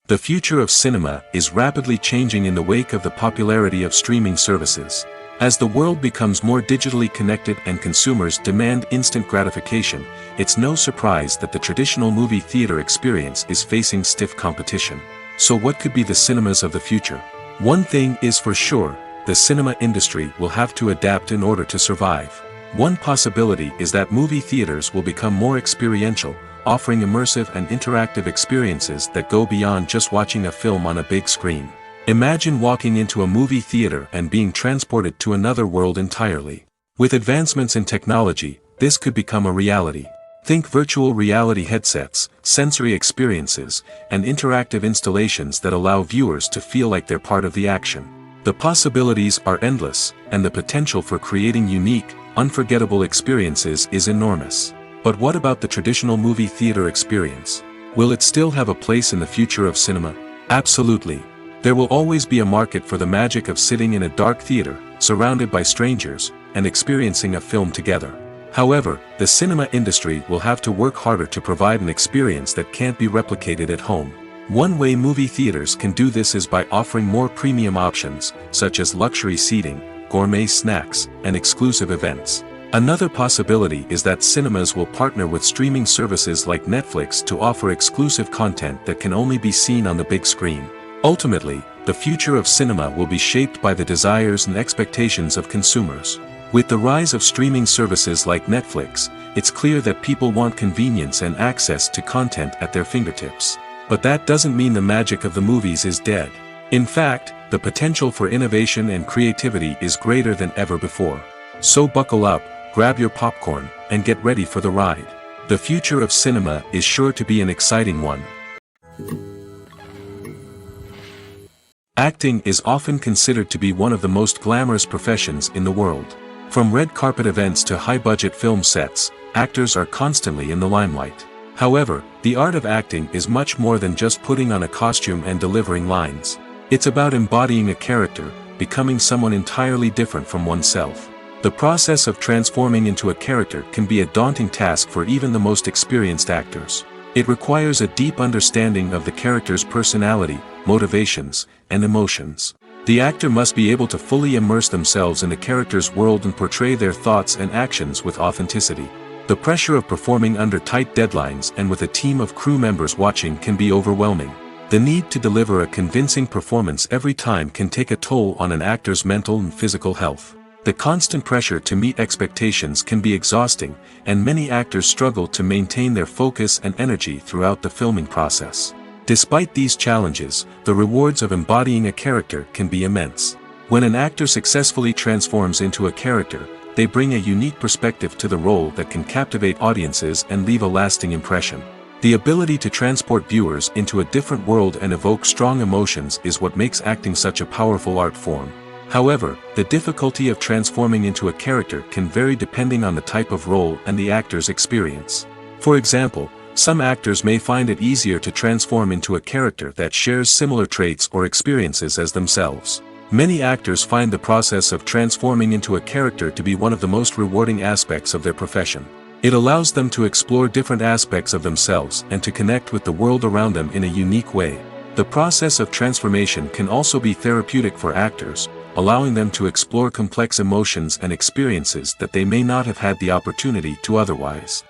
The future of cinema is rapidly changing in the wake of the popularity of streaming services. As the world becomes more digitally connected and consumers demand instant gratification, it's no surprise that the traditional movie theater experience is facing stiff competition. So what could be the cinemas of the future? One thing is for sure, the cinema industry will have to adapt in order to survive. One possibility is that movie theaters will become more experiential, offering immersive and interactive experiences that go beyond just watching a film on a big screen. Imagine walking into a movie theater and being transported to another world entirely. With advancements in technology, this could become a reality. Think virtual reality headsets, sensory experiences, and interactive installations that allow viewers to feel like they're part of the action. The possibilities are endless, and the potential for creating unique, unforgettable experiences is enormous. But what about the traditional movie theater experience? Will it still have a place in the future of cinema? Absolutely. There will always be a market for the magic of sitting in a dark theater, surrounded by strangers, and experiencing a film together. However, the cinema industry will have to work harder to provide an experience that can't be replicated at home. One way movie theaters can do this is by offering more premium options, such as luxury seating, gourmet snacks, and exclusive events. Another possibility is that cinemas will partner with streaming services like Netflix to offer exclusive content that can only be seen on the big screen. Ultimately, the future of cinema will be shaped by the desires and expectations of consumers. With the rise of streaming services like Netflix, it's clear that people want convenience and access to content at their fingertips. But that doesn't mean the magic of the movies is dead. In fact, the potential for innovation and creativity is greater than ever before. So buckle up, grab your popcorn, and get ready for the ride. The future of cinema is sure to be an exciting one. Acting is often considered to be one of the most glamorous professions in the world. From red carpet events to high-budget film sets, actors are constantly in the limelight. However, the art of acting is much more than just putting on a costume and delivering lines. It's about embodying a character, becoming someone entirely different from oneself. The process of transforming into a character can be a daunting task for even the most experienced actors. It requires a deep understanding of the character's personality, motivations, and emotions. The actor must be able to fully immerse themselves in the character's world and portray their thoughts and actions with authenticity. The pressure of performing under tight deadlines and with a team of crew members watching can be overwhelming. The need to deliver a convincing performance every time can take a toll on an actor's mental and physical health. The constant pressure to meet expectations can be exhausting, and many actors struggle to maintain their focus and energy throughout the filming process. Despite these challenges, the rewards of embodying a character can be immense. When an actor successfully transforms into a character, they bring a unique perspective to the role that can captivate audiences and leave a lasting impression. The ability to transport viewers into a different world and evoke strong emotions is what makes acting such a powerful art form. However, the difficulty of transforming into a character can vary depending on the type of role and the actor's experience. For example, some actors may find it easier to transform into a character that shares similar traits or experiences as themselves. Many actors find the process of transforming into a character to be one of the most rewarding aspects of their profession. It allows them to explore different aspects of themselves and to connect with the world around them in a unique way. The process of transformation can also be therapeutic for actors, allowing them to explore complex emotions and experiences that they may not have had the opportunity to otherwise.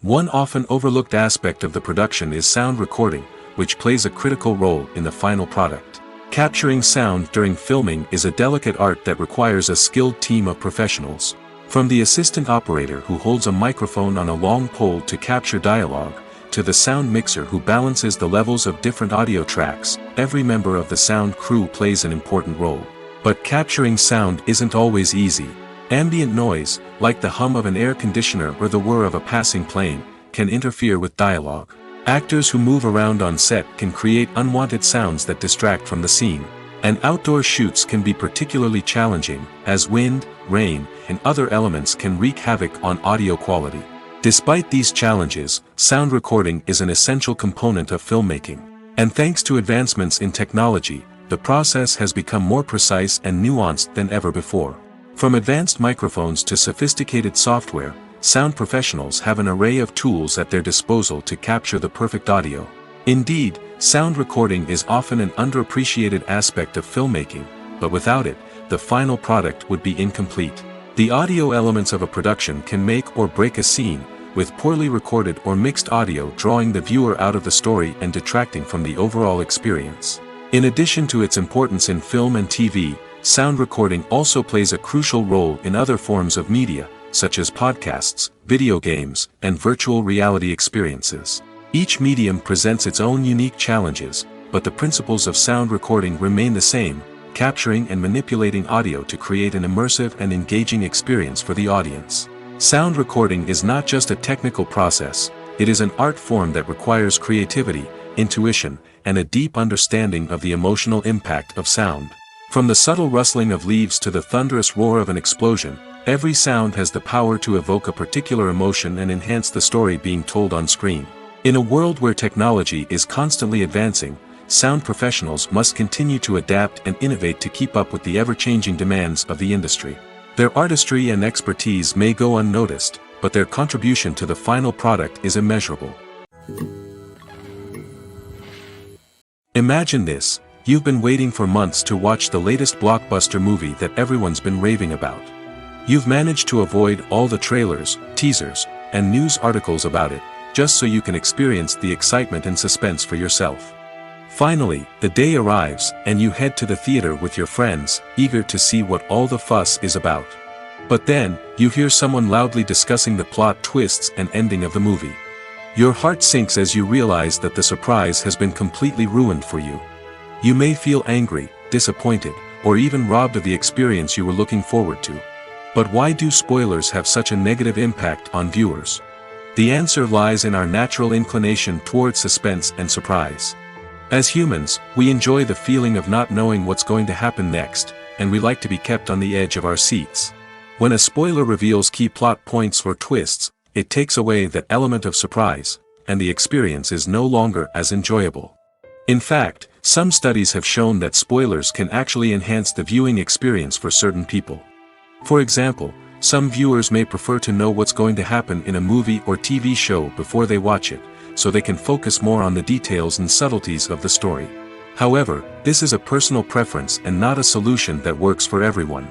One often overlooked aspect of the production is sound recording, which plays a critical role in the final product. Capturing sound during filming is a delicate art that requires a skilled team of professionals. From the assistant operator who holds a microphone on a long pole to capture dialogue, to the sound mixer who balances the levels of different audio tracks, every member of the sound crew plays an important role. But capturing sound isn't always easy. Ambient noise, like the hum of an air conditioner or the whir of a passing plane, can interfere with dialogue. Actors who move around on set can create unwanted sounds that distract from the scene. And outdoor shoots can be particularly challenging, as wind, rain, and other elements can wreak havoc on audio quality. Despite these challenges, sound recording is an essential component of filmmaking. And thanks to advancements in technology, the process has become more precise and nuanced than ever before. From advanced microphones to sophisticated software, sound professionals have an array of tools at their disposal to capture the perfect audio. Indeed, sound recording is often an underappreciated aspect of filmmaking, but without it, the final product would be incomplete. The audio elements of a production can make or break a scene, with poorly recorded or mixed audio drawing the viewer out of the story and detracting from the overall experience. In addition to its importance in film and TV, sound recording also plays a crucial role in other forms of media, such as podcasts, video games, and virtual reality experiences. Each medium presents its own unique challenges, but the principles of sound recording remain the same, capturing and manipulating audio to create an immersive and engaging experience for the audience. Sound recording is not just a technical process, it is an art form that requires creativity, intuition, and a deep understanding of the emotional impact of sound. From the subtle rustling of leaves to the thunderous roar of an explosion, every sound has the power to evoke a particular emotion and enhance the story being told on screen. In a world where technology is constantly advancing, sound professionals must continue to adapt and innovate to keep up with the ever-changing demands of the industry. Their artistry and expertise may go unnoticed, but their contribution to the final product is immeasurable. Imagine this: you've been waiting for months to watch the latest blockbuster movie that everyone's been raving about. You've managed to avoid all the trailers, teasers, and news articles about it, just so you can experience the excitement and suspense for yourself. Finally, the day arrives, and you head to the theater with your friends, eager to see what all the fuss is about. But then, you hear someone loudly discussing the plot twists and ending of the movie. Your heart sinks as you realize that the surprise has been completely ruined for you. You may feel angry, disappointed, or even robbed of the experience you were looking forward to. But why do spoilers have such a negative impact on viewers? The answer lies in our natural inclination towards suspense and surprise. As humans, we enjoy the feeling of not knowing what's going to happen next, and we like to be kept on the edge of our seats. When a spoiler reveals key plot points or twists, it takes away that element of surprise, and the experience is no longer as enjoyable. In fact, some studies have shown that spoilers can actually enhance the viewing experience for certain people. For example, some viewers may prefer to know what's going to happen in a movie or TV show before they watch it, so they can focus more on the details and subtleties of the story. However, this is a personal preference and not a solution that works for everyone.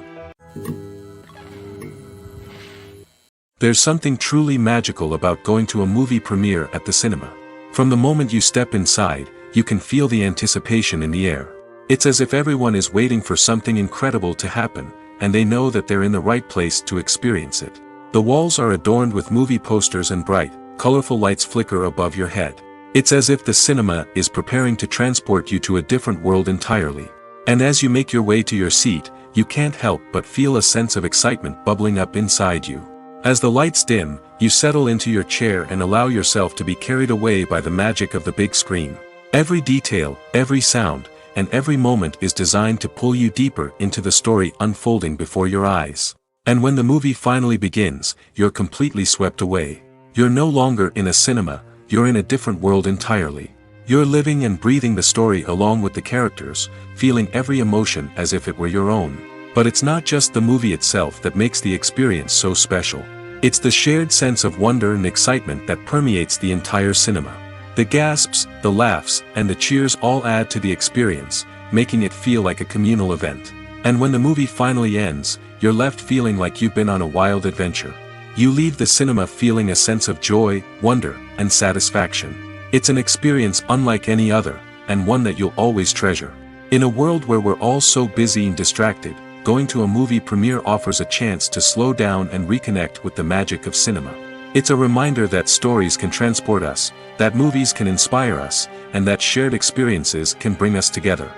There's something truly magical about going to a movie premiere at the cinema. From the moment you step inside, you can feel the anticipation in the air. It's as if everyone is waiting for something incredible to happen, and they know that they're in the right place to experience it. The walls are adorned with movie posters and bright, colorful lights flicker above your head. It's as if the cinema is preparing to transport you to a different world entirely. And as you make your way to your seat, you can't help but feel a sense of excitement bubbling up inside you. As the lights dim, you settle into your chair and allow yourself to be carried away by the magic of the big screen. Every detail, every sound, and every moment is designed to pull you deeper into the story unfolding before your eyes. And when the movie finally begins, you're completely swept away. You're no longer in a cinema, you're in a different world entirely. You're living and breathing the story along with the characters, feeling every emotion as if it were your own. But it's not just the movie itself that makes the experience so special. It's the shared sense of wonder and excitement that permeates the entire cinema. The gasps, the laughs, and the cheers all add to the experience, making it feel like a communal event. And when the movie finally ends, you're left feeling like you've been on a wild adventure. You leave the cinema feeling a sense of joy, wonder, and satisfaction. It's an experience unlike any other, and one that you'll always treasure. In a world where we're all so busy and distracted, going to a movie premiere offers a chance to slow down and reconnect with the magic of cinema. It's a reminder that stories can transport us, that movies can inspire us, and that shared experiences can bring us together.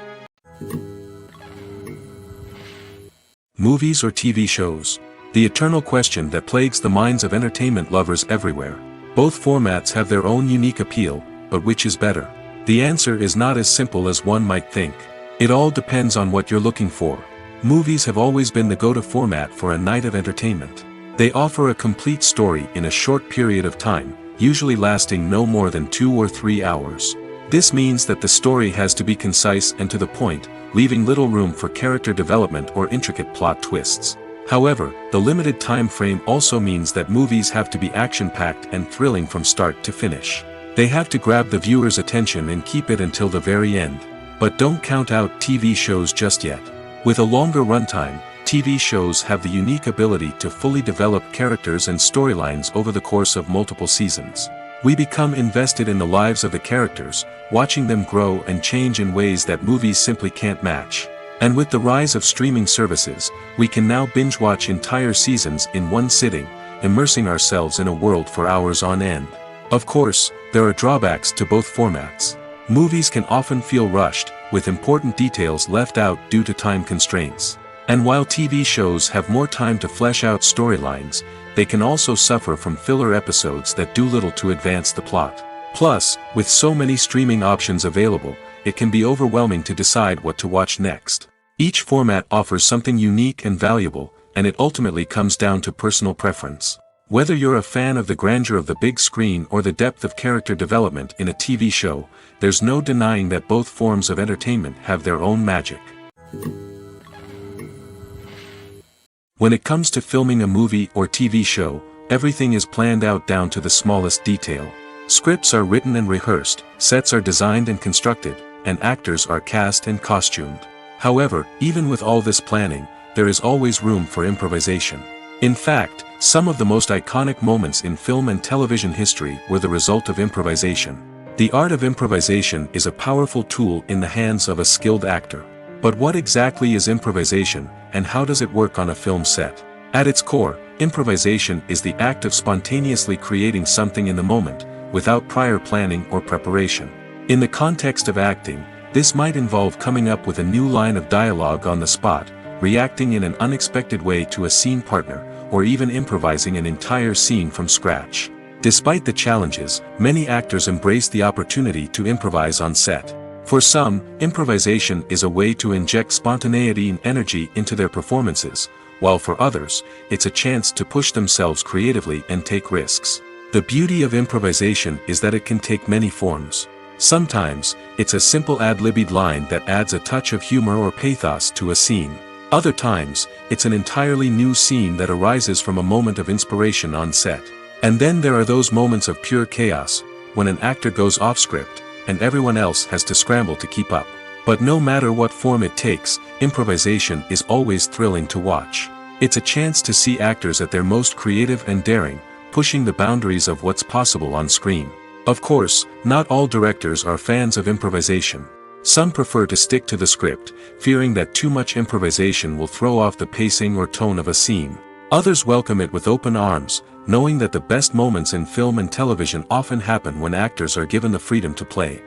Movies or TV shows? The eternal question that plagues the minds of entertainment lovers everywhere. Both formats have their own unique appeal, but which is better? The answer is not as simple as one might think. It all depends on what you're looking for. Movies have always been the go-to format for a night of entertainment. They offer a complete story in a short period of time, usually lasting no more than 2 or 3 hours. This means that the story has to be concise and to the point, leaving little room for character development or intricate plot twists. However, the limited time frame also means that movies have to be action-packed and thrilling from start to finish. They have to grab the viewer's attention and keep it until the very end. But don't count out TV shows just yet. With a longer runtime, TV shows have the unique ability to fully develop characters and storylines over the course of multiple seasons. We become invested in the lives of the characters, watching them grow and change in ways that movies simply can't match. And with the rise of streaming services, we can now binge-watch entire seasons in one sitting, immersing ourselves in a world for hours on end. Of course, there are drawbacks to both formats. Movies can often feel rushed, with important details left out due to time constraints. And while TV shows have more time to flesh out storylines, they can also suffer from filler episodes that do little to advance the plot. Plus, with so many streaming options available, it can be overwhelming to decide what to watch next. Each format offers something unique and valuable, and it ultimately comes down to personal preference. Whether you're a fan of the grandeur of the big screen or the depth of character development in a TV show, there's no denying that both forms of entertainment have their own magic. When it comes to filming a movie or TV show, everything is planned out down to the smallest detail. Scripts are written and rehearsed, sets are designed and constructed, and actors are cast and costumed. However, even with all this planning, there is always room for improvisation. In fact, some of the most iconic moments in film and television history were the result of improvisation. The art of improvisation is a powerful tool in the hands of a skilled actor. But what exactly is improvisation, and how does it work on a film set? At its core, improvisation is the act of spontaneously creating something in the moment, without prior planning or preparation. In the context of acting, this might involve coming up with a new line of dialogue on the spot, reacting in an unexpected way to a scene partner, or even improvising an entire scene from scratch. Despite the challenges, many actors embrace the opportunity to improvise on set. For some, improvisation is a way to inject spontaneity and energy into their performances, while for others, it's a chance to push themselves creatively and take risks. The beauty of improvisation is that it can take many forms. Sometimes, it's a simple ad-libbed line that adds a touch of humor or pathos to a scene. Other times, it's an entirely new scene that arises from a moment of inspiration on set. And then there are those moments of pure chaos, when an actor goes off script, and everyone else has to scramble to keep up. But no matter what form it takes, improvisation is always thrilling to watch. It's a chance to see actors at their most creative and daring, pushing the boundaries of what's possible on screen. Of course, not all directors are fans of improvisation. Some prefer to stick to the script, fearing that too much improvisation will throw off the pacing or tone of a scene. Others welcome it with open arms, knowing that the best moments in film and television often happen when actors are given the freedom to play.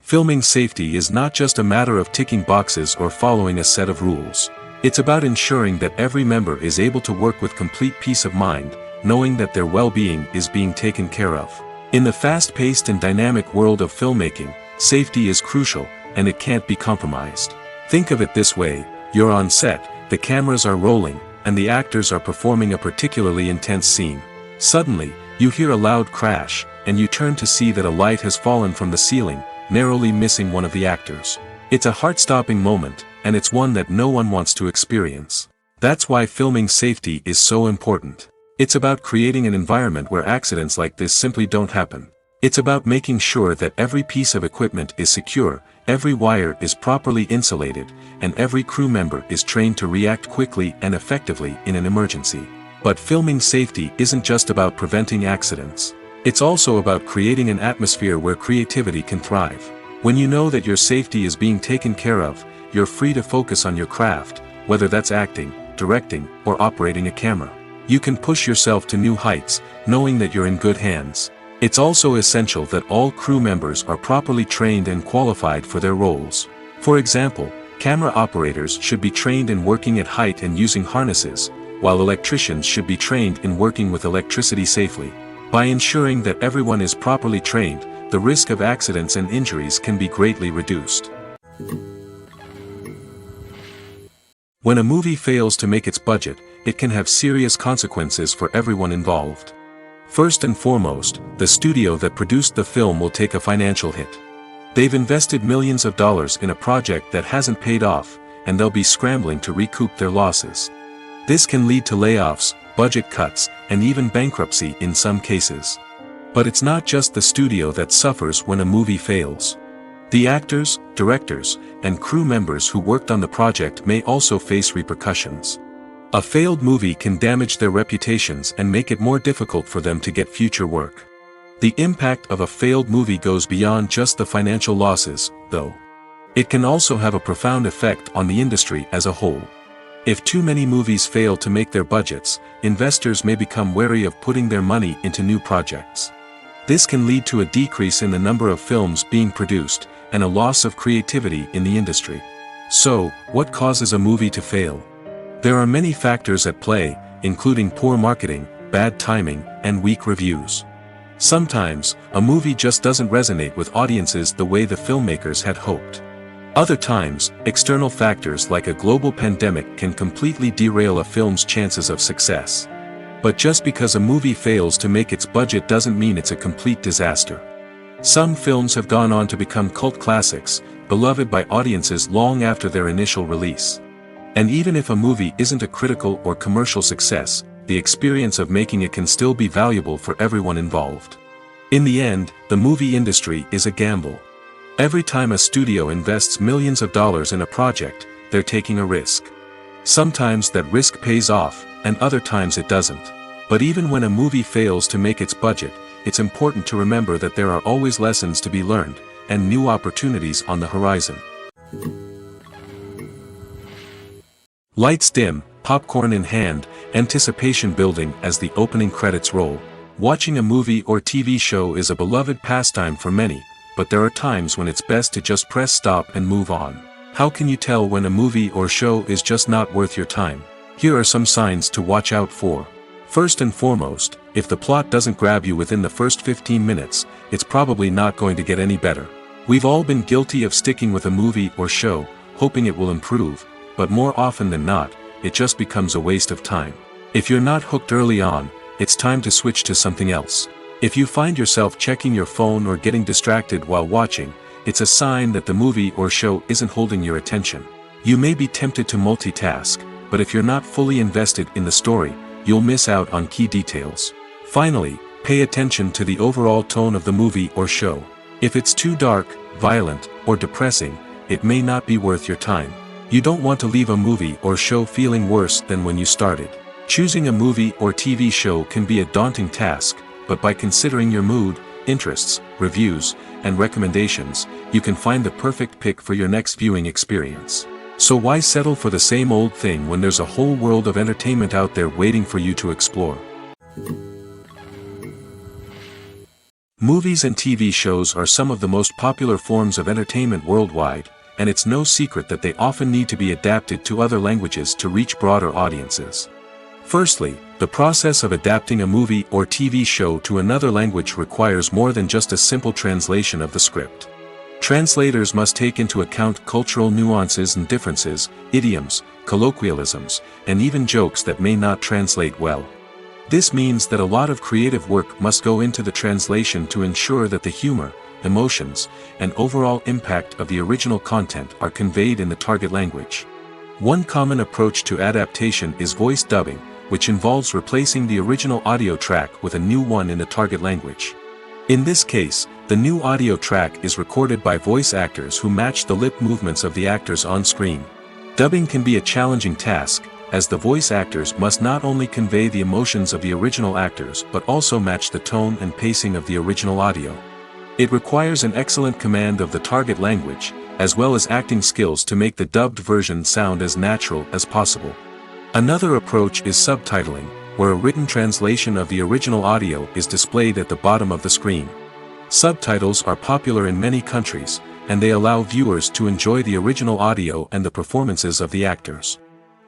Filming safety is not just a matter of ticking boxes or following a set of rules. It's about ensuring that every member is able to work with complete peace of mind, knowing that their well-being is being taken care of. In the fast-paced and dynamic world of filmmaking, safety is crucial, and it can't be compromised. Think of it this way: you're on set, the cameras are rolling, and the actors are performing a particularly intense scene. Suddenly, you hear a loud crash, and you turn to see that a light has fallen from the ceiling, narrowly missing one of the actors. It's a heart-stopping moment, and it's one that no one wants to experience. That's why filming safety is so important. It's about creating an environment where accidents like this simply don't happen. It's about making sure that every piece of equipment is secure, every wire is properly insulated, and every crew member is trained to react quickly and effectively in an emergency. But filming safety isn't just about preventing accidents. It's also about creating an atmosphere where creativity can thrive. When you know that your safety is being taken care of, you're free to focus on your craft, whether that's acting, directing, or operating a camera. You can push yourself to new heights, knowing that you're in good hands. It's also essential that all crew members are properly trained and qualified for their roles. For example, camera operators should be trained in working at height and using harnesses, while electricians should be trained in working with electricity safely. By ensuring that everyone is properly trained, the risk of accidents and injuries can be greatly reduced. When a movie fails to make its budget, it can have serious consequences for everyone involved. First and foremost, the studio that produced the film will take a financial hit. They've invested millions of dollars in a project that hasn't paid off, and they'll be scrambling to recoup their losses. This can lead to layoffs, budget cuts, and even bankruptcy in some cases. But it's not just the studio that suffers when a movie fails. The actors, directors, and crew members who worked on the project may also face repercussions. A failed movie can damage their reputations and make it more difficult for them to get future work. The impact of a failed movie goes beyond just the financial losses, though. It can also have a profound effect on the industry as a whole. If too many movies fail to make their budgets, investors may become wary of putting their money into new projects. This can lead to a decrease in the number of films being produced, and a loss of creativity in the industry. So, what causes a movie to fail? There are many factors at play, including poor marketing, bad timing, and weak reviews. Sometimes, a movie just doesn't resonate with audiences the way the filmmakers had hoped. Other times, external factors like a global pandemic can completely derail a film's chances of success. But just because a movie fails to make its budget doesn't mean it's a complete disaster. Some films have gone on to become cult classics, beloved by audiences long after their initial release. And even if a movie isn't a critical or commercial success, the experience of making it can still be valuable for everyone involved. In the end, the movie industry is a gamble. Every time a studio invests millions of dollars in a project, they're taking a risk. Sometimes that risk pays off, and other times it doesn't. But even when a movie fails to make its budget, it's important to remember that there are always lessons to be learned, and new opportunities on the horizon. Lights dim, popcorn in hand, anticipation building as the opening credits roll. Watching a movie or TV show is a beloved pastime for many, but there are times when it's best to just press stop and move on. How can you tell when a movie or show is just not worth your time? Here are some signs to watch out for. First and foremost, if the plot doesn't grab you within the first 15 minutes, it's probably not going to get any better. We've all been guilty of sticking with a movie or show, hoping it will improve, but more often than not, it just becomes a waste of time. If you're not hooked early on, it's time to switch to something else. If you find yourself checking your phone or getting distracted while watching, it's a sign that the movie or show isn't holding your attention. You may be tempted to multitask, but if you're not fully invested in the story, you'll miss out on key details. Finally, pay attention to the overall tone of the movie or show. If it's too dark, violent, or depressing, it may not be worth your time. You don't want to leave a movie or show feeling worse than when you started. Choosing a movie or TV show can be a daunting task, but by considering your mood, interests, reviews, and recommendations, you can find the perfect pick for your next viewing experience. So why settle for the same old thing when there's a whole world of entertainment out there waiting for you to explore? Movies and TV shows are some of the most popular forms of entertainment worldwide, and it's no secret that they often need to be adapted to other languages to reach broader audiences. Firstly, the process of adapting a movie or TV show to another language requires more than just a simple translation of the script. Translators must take into account cultural nuances and differences, idioms, colloquialisms, and even jokes that may not translate well. This means that a lot of creative work must go into the translation to ensure that the humor, emotions, and overall impact of the original content are conveyed in the target language. One common approach to adaptation is voice dubbing, which involves replacing the original audio track with a new one in the target language. In this case, the new audio track is recorded by voice actors who match the lip movements of the actors on screen. Dubbing can be a challenging task, as the voice actors must not only convey the emotions of the original actors but also match the tone and pacing of the original audio. It requires an excellent command of the target language, as well as acting skills to make the dubbed version sound as natural as possible. Another approach is subtitling, where a written translation of the original audio is displayed at the bottom of the screen. Subtitles are popular in many countries, and they allow viewers to enjoy the original audio and the performances of the actors.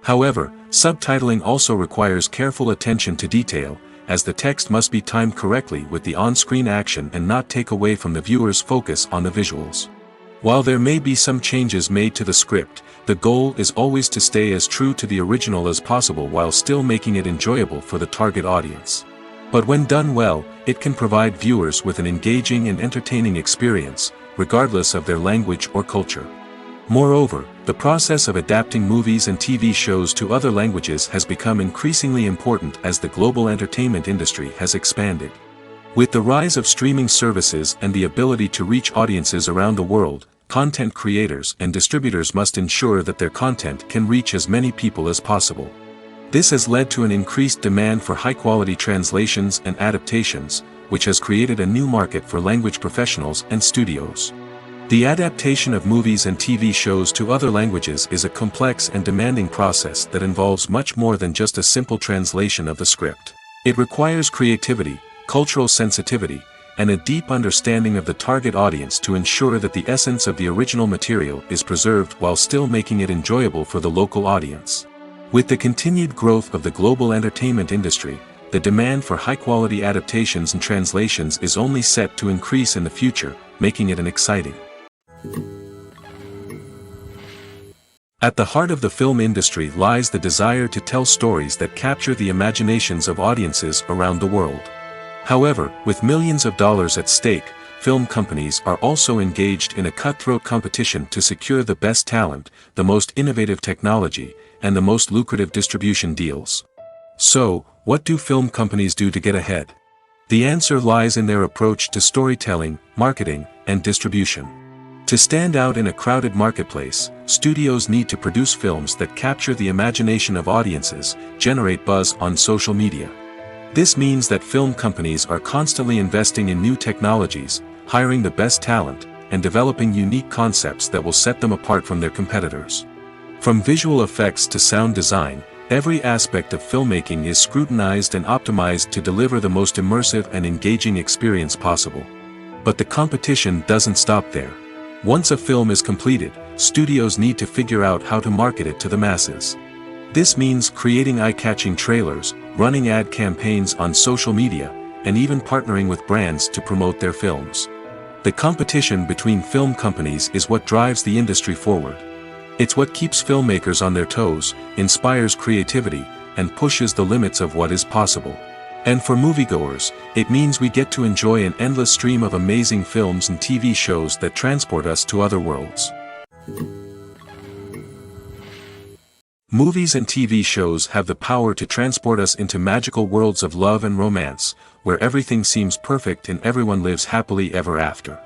However, subtitling also requires careful attention to detail, as the text must be timed correctly with the on-screen action and not take away from the viewer's focus on the visuals. While there may be some changes made to the script, the goal is always to stay as true to the original as possible while still making it enjoyable for the target audience. But when done well, it can provide viewers with an engaging and entertaining experience, regardless of their language or culture. Moreover, the process of adapting movies and TV shows to other languages has become increasingly important as the global entertainment industry has expanded. With the rise of streaming services and the ability to reach audiences around the world, content creators and distributors must ensure that their content can reach as many people as possible. This has led to an increased demand for high-quality translations and adaptations, which has created a new market for language professionals and studios. The adaptation of movies and TV shows to other languages is a complex and demanding process that involves much more than just a simple translation of the script. It requires creativity, cultural sensitivity, and a deep understanding of the target audience to ensure that the essence of the original material is preserved while still making it enjoyable for the local audience. With the continued growth of the global entertainment industry, the demand for high-quality adaptations and translations is only set to increase in the future, making it an exciting. At the heart of the film industry lies the desire to tell stories that capture the imaginations of audiences around the world. However, with millions of dollars at stake, film companies are also engaged in a cutthroat competition to secure the best talent, the most innovative technology, and the most lucrative distribution deals. So, what do film companies do to get ahead? The answer lies in their approach to storytelling, marketing, and distribution. To stand out in a crowded marketplace, studios need to produce films that capture the imagination of audiences, generate buzz on social media. This means that film companies are constantly investing in new technologies, hiring the best talent, and developing unique concepts that will set them apart from their competitors. From visual effects to sound design, every aspect of filmmaking is scrutinized and optimized to deliver the most immersive and engaging experience possible. But the competition doesn't stop there. Once a film is completed, studios need to figure out how to market it to the masses. This means creating eye-catching trailers, running ad campaigns on social media, and even partnering with brands to promote their films. The competition between film companies is what drives the industry forward. It's what keeps filmmakers on their toes, inspires creativity, and pushes the limits of what is possible. And for moviegoers, it means we get to enjoy an endless stream of amazing films and TV shows that transport us to other worlds. Movies and TV shows have the power to transport us into magical worlds of love and romance, where everything seems perfect and everyone lives happily ever after.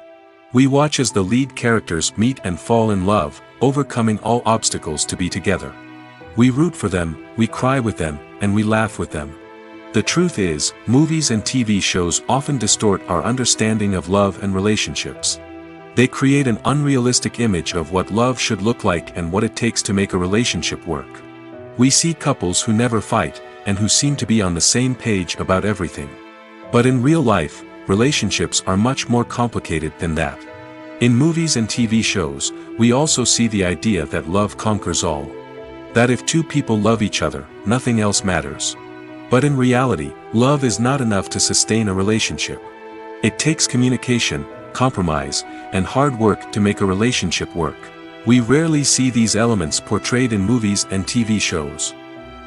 We watch as the lead characters meet and fall in love, overcoming all obstacles to be together. We root for them, we cry with them, and we laugh with them. The truth is, movies and TV shows often distort our understanding of love and relationships. They create an unrealistic image of what love should look like and what it takes to make a relationship work. We see couples who never fight, and who seem to be on the same page about everything. But in real life, relationships are much more complicated than that. In movies and TV shows, we also see the idea that love conquers all. That if two people love each other, nothing else matters. But in reality, love is not enough to sustain a relationship. It takes communication, compromise, and hard work to make a relationship work. We rarely see these elements portrayed in movies and TV shows.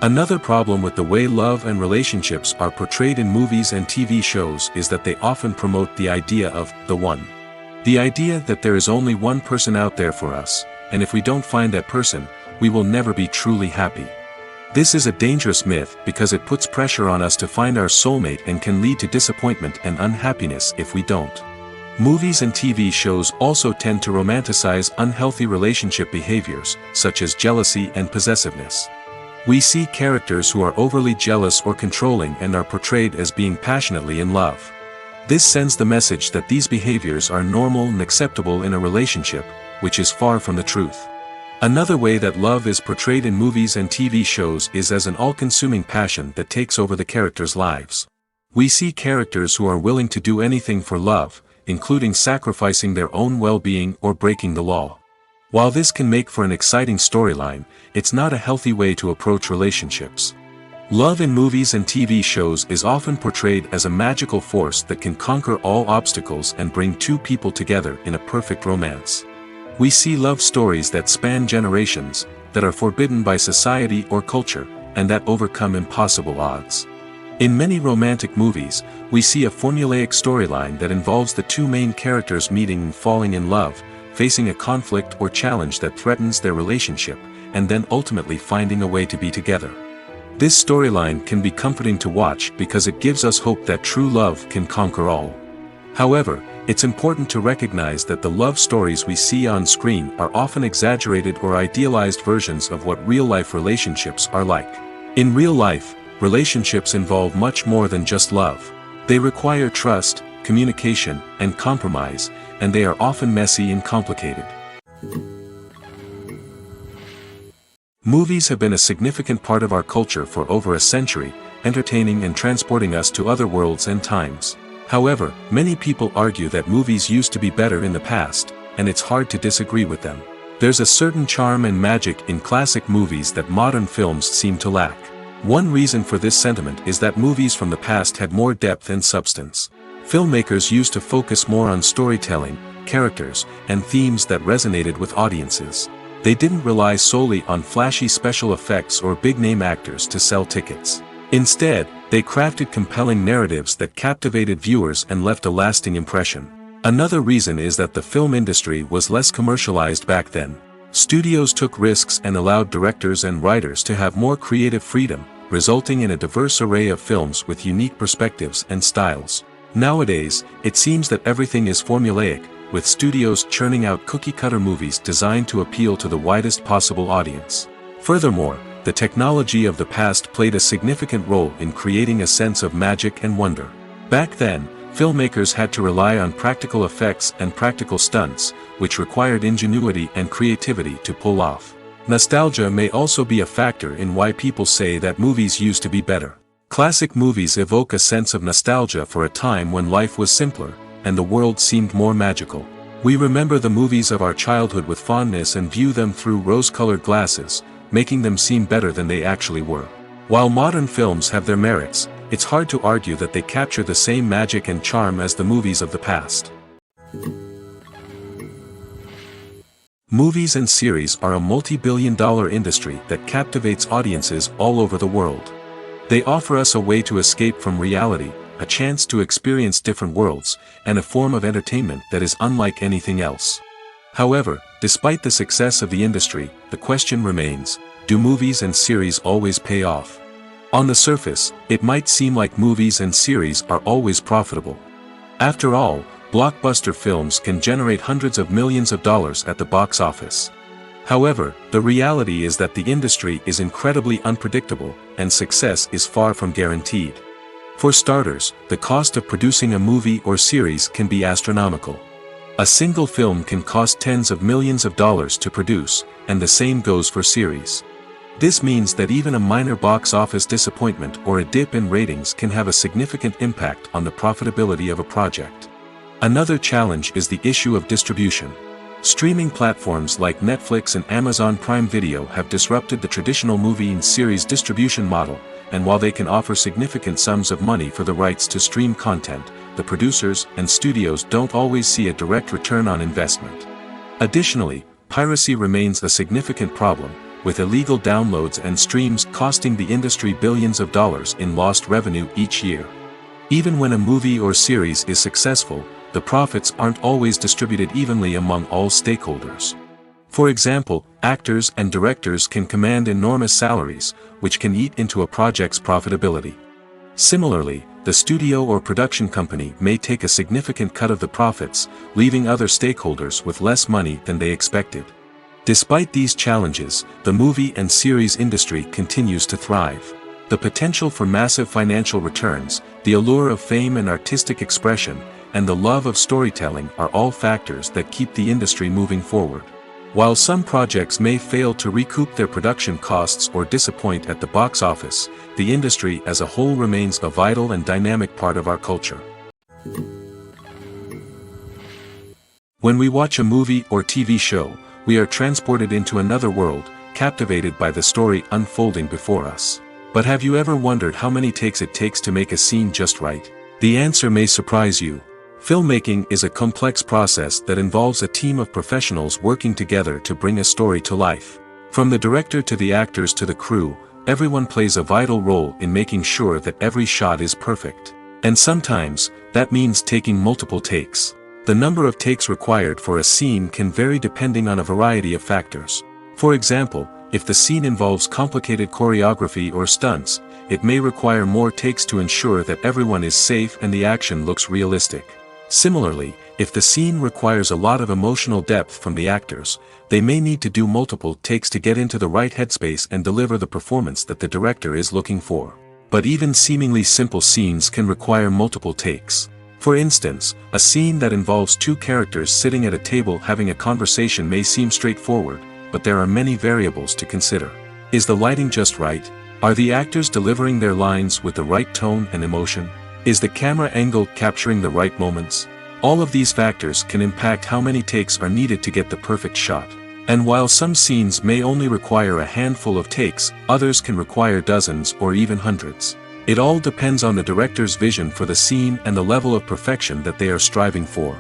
Another problem with the way love and relationships are portrayed in movies and TV shows is that they often promote the idea of the one. The idea that there is only one person out there for us, and if we don't find that person, we will never be truly happy. This is a dangerous myth because it puts pressure on us to find our soulmate and can lead to disappointment and unhappiness if we don't. Movies and TV shows also tend to romanticize unhealthy relationship behaviors, such as jealousy and possessiveness. We see characters who are overly jealous or controlling and are portrayed as being passionately in love. This sends the message that these behaviors are normal and acceptable in a relationship, which is far from the truth. Another way that love is portrayed in movies and TV shows is as an all-consuming passion that takes over the characters' lives. We see characters who are willing to do anything for love, including sacrificing their own well-being or breaking the law. While this can make for an exciting storyline, it's not a healthy way to approach relationships. Love in movies and TV shows is often portrayed as a magical force that can conquer all obstacles and bring two people together in a perfect romance. We see love stories that span generations, that are forbidden by society or culture, and that overcome impossible odds. In many romantic movies, we see a formulaic storyline that involves the two main characters meeting and falling in love, facing a conflict or challenge that threatens their relationship, and then ultimately finding a way to be together. This storyline can be comforting to watch because it gives us hope that true love can conquer all. However, it's important to recognize that the love stories we see on screen are often exaggerated or idealized versions of what real-life relationships are like. In real life, relationships involve much more than just love. They require trust, communication, and compromise, and they are often messy and complicated. Movies have been a significant part of our culture for over a century, entertaining and transporting us to other worlds and times. However, many people argue that movies used to be better in the past, and it's hard to disagree with them. There's a certain charm and magic in classic movies that modern films seem to lack. One reason for this sentiment is that movies from the past had more depth and substance. Filmmakers used to focus more on storytelling, characters, and themes that resonated with audiences. They didn't rely solely on flashy special effects or big-name actors to sell tickets. Instead, they crafted compelling narratives that captivated viewers and left a lasting impression. Another reason is that the film industry was less commercialized back then. Studios took risks and allowed directors and writers to have more creative freedom, resulting in a diverse array of films with unique perspectives and styles. Nowadays, it seems that everything is formulaic, with studios churning out cookie-cutter movies designed to appeal to the widest possible audience. Furthermore, the technology of the past played a significant role in creating a sense of magic and wonder. Back then, filmmakers had to rely on practical effects and practical stunts, which required ingenuity and creativity to pull off. Nostalgia may also be a factor in why people say that movies used to be better. Classic movies evoke a sense of nostalgia for a time when life was simpler, and the world seemed more magical. We remember the movies of our childhood with fondness and view them through rose-colored glasses, making them seem better than they actually were. While modern films have their merits, it's hard to argue that they capture the same magic and charm as the movies of the past. Movies and series are a multi-billion-dollar industry that captivates audiences all over the world. They offer us a way to escape from reality, a chance to experience different worlds, and a form of entertainment that is unlike anything else. However, despite the success of the industry, the question remains, do movies and series always pay off? On the surface, it might seem like movies and series are always profitable. After all, blockbuster films can generate hundreds of millions of dollars at the box office. However, the reality is that the industry is incredibly unpredictable, and success is far from guaranteed. For starters, the cost of producing a movie or series can be astronomical. A single film can cost tens of millions of dollars to produce, and the same goes for series. This means that even a minor box office disappointment or a dip in ratings can have a significant impact on the profitability of a project. Another challenge is the issue of distribution. Streaming platforms like Netflix and Amazon Prime Video have disrupted the traditional movie and series distribution model, and while they can offer significant sums of money for the rights to stream content, the producers and studios don't always see a direct return on investment. Additionally, piracy remains a significant problem, with illegal downloads and streams costing the industry billions of dollars in lost revenue each year. Even when a movie or series is successful, the profits aren't always distributed evenly among all stakeholders. For example, actors and directors can command enormous salaries, which can eat into a project's profitability. Similarly, the studio or production company may take a significant cut of the profits, leaving other stakeholders with less money than they expected. Despite these challenges, the movie and series industry continues to thrive. The potential for massive financial returns, the allure of fame and artistic expression, and the love of storytelling are all factors that keep the industry moving forward. While some projects may fail to recoup their production costs or disappoint at the box office, the industry as a whole remains a vital and dynamic part of our culture. When we watch a movie or TV show, we are transported into another world, captivated by the story unfolding before us. But have you ever wondered how many takes it takes to make a scene just right? The answer may surprise you. Filmmaking is a complex process that involves a team of professionals working together to bring a story to life. From the director to the actors to the crew, everyone plays a vital role in making sure that every shot is perfect. And sometimes, that means taking multiple takes. The number of takes required for a scene can vary depending on a variety of factors. For example, if the scene involves complicated choreography or stunts, it may require more takes to ensure that everyone is safe and the action looks realistic. Similarly, if the scene requires a lot of emotional depth from the actors, they may need to do multiple takes to get into the right headspace and deliver the performance that the director is looking for. But even seemingly simple scenes can require multiple takes. For instance, a scene that involves two characters sitting at a table having a conversation may seem straightforward, but there are many variables to consider. Is the lighting just right? Are the actors delivering their lines with the right tone and emotion? Is the camera angle capturing the right moments? All of these factors can impact how many takes are needed to get the perfect shot. And while some scenes may only require a handful of takes, others can require dozens or even hundreds. It all depends on the director's vision for the scene and the level of perfection that they are striving for.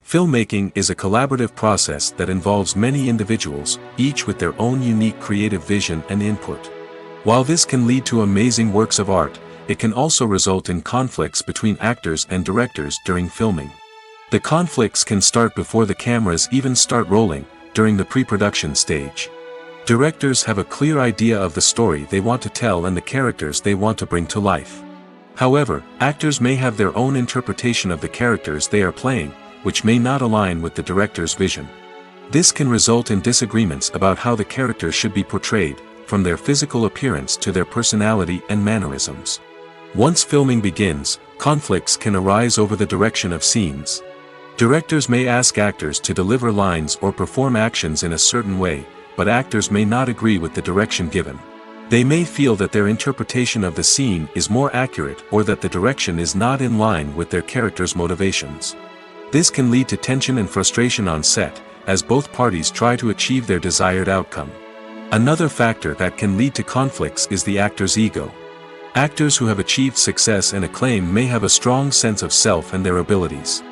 Filmmaking is a collaborative process that involves many individuals, each with their own unique creative vision and input. While this can lead to amazing works of art, it can also result in conflicts between actors and directors during filming. The conflicts can start before the cameras even start rolling, during the pre-production stage. Directors have a clear idea of the story they want to tell and the characters they want to bring to life. However, actors may have their own interpretation of the characters they are playing, which may not align with the director's vision. This can result in disagreements about how the characters should be portrayed, from their physical appearance to their personality and mannerisms. Once filming begins, conflicts can arise over the direction of scenes. Directors may ask actors to deliver lines or perform actions in a certain way, but actors may not agree with the direction given. They may feel that their interpretation of the scene is more accurate or that the direction is not in line with their character's motivations. This can lead to tension and frustration on set, as both parties try to achieve their desired outcome. Another factor that can lead to conflicts is the actor's ego. Actors who have achieved success and acclaim may have a strong sense of self and their abilities.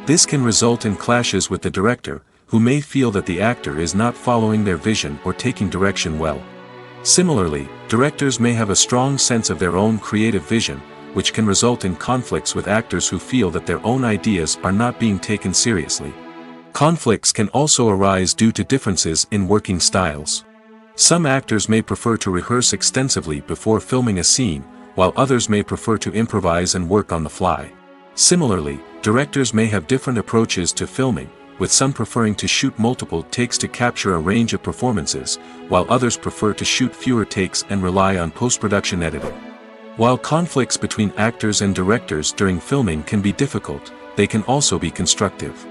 This can result in clashes with the director, who may feel that the actor is not following their vision or taking direction well. Similarly, directors may have a strong sense of their own creative vision, which can result in conflicts with actors who feel that their own ideas are not being taken seriously. Conflicts can also arise due to differences in working styles. Some actors may prefer to rehearse extensively before filming a scene, while others may prefer to improvise and work on the fly. Similarly, directors may have different approaches to filming, with some preferring to shoot multiple takes to capture a range of performances, while others prefer to shoot fewer takes and rely on post-production editing. While conflicts between actors and directors during filming can be difficult, they can also be constructive.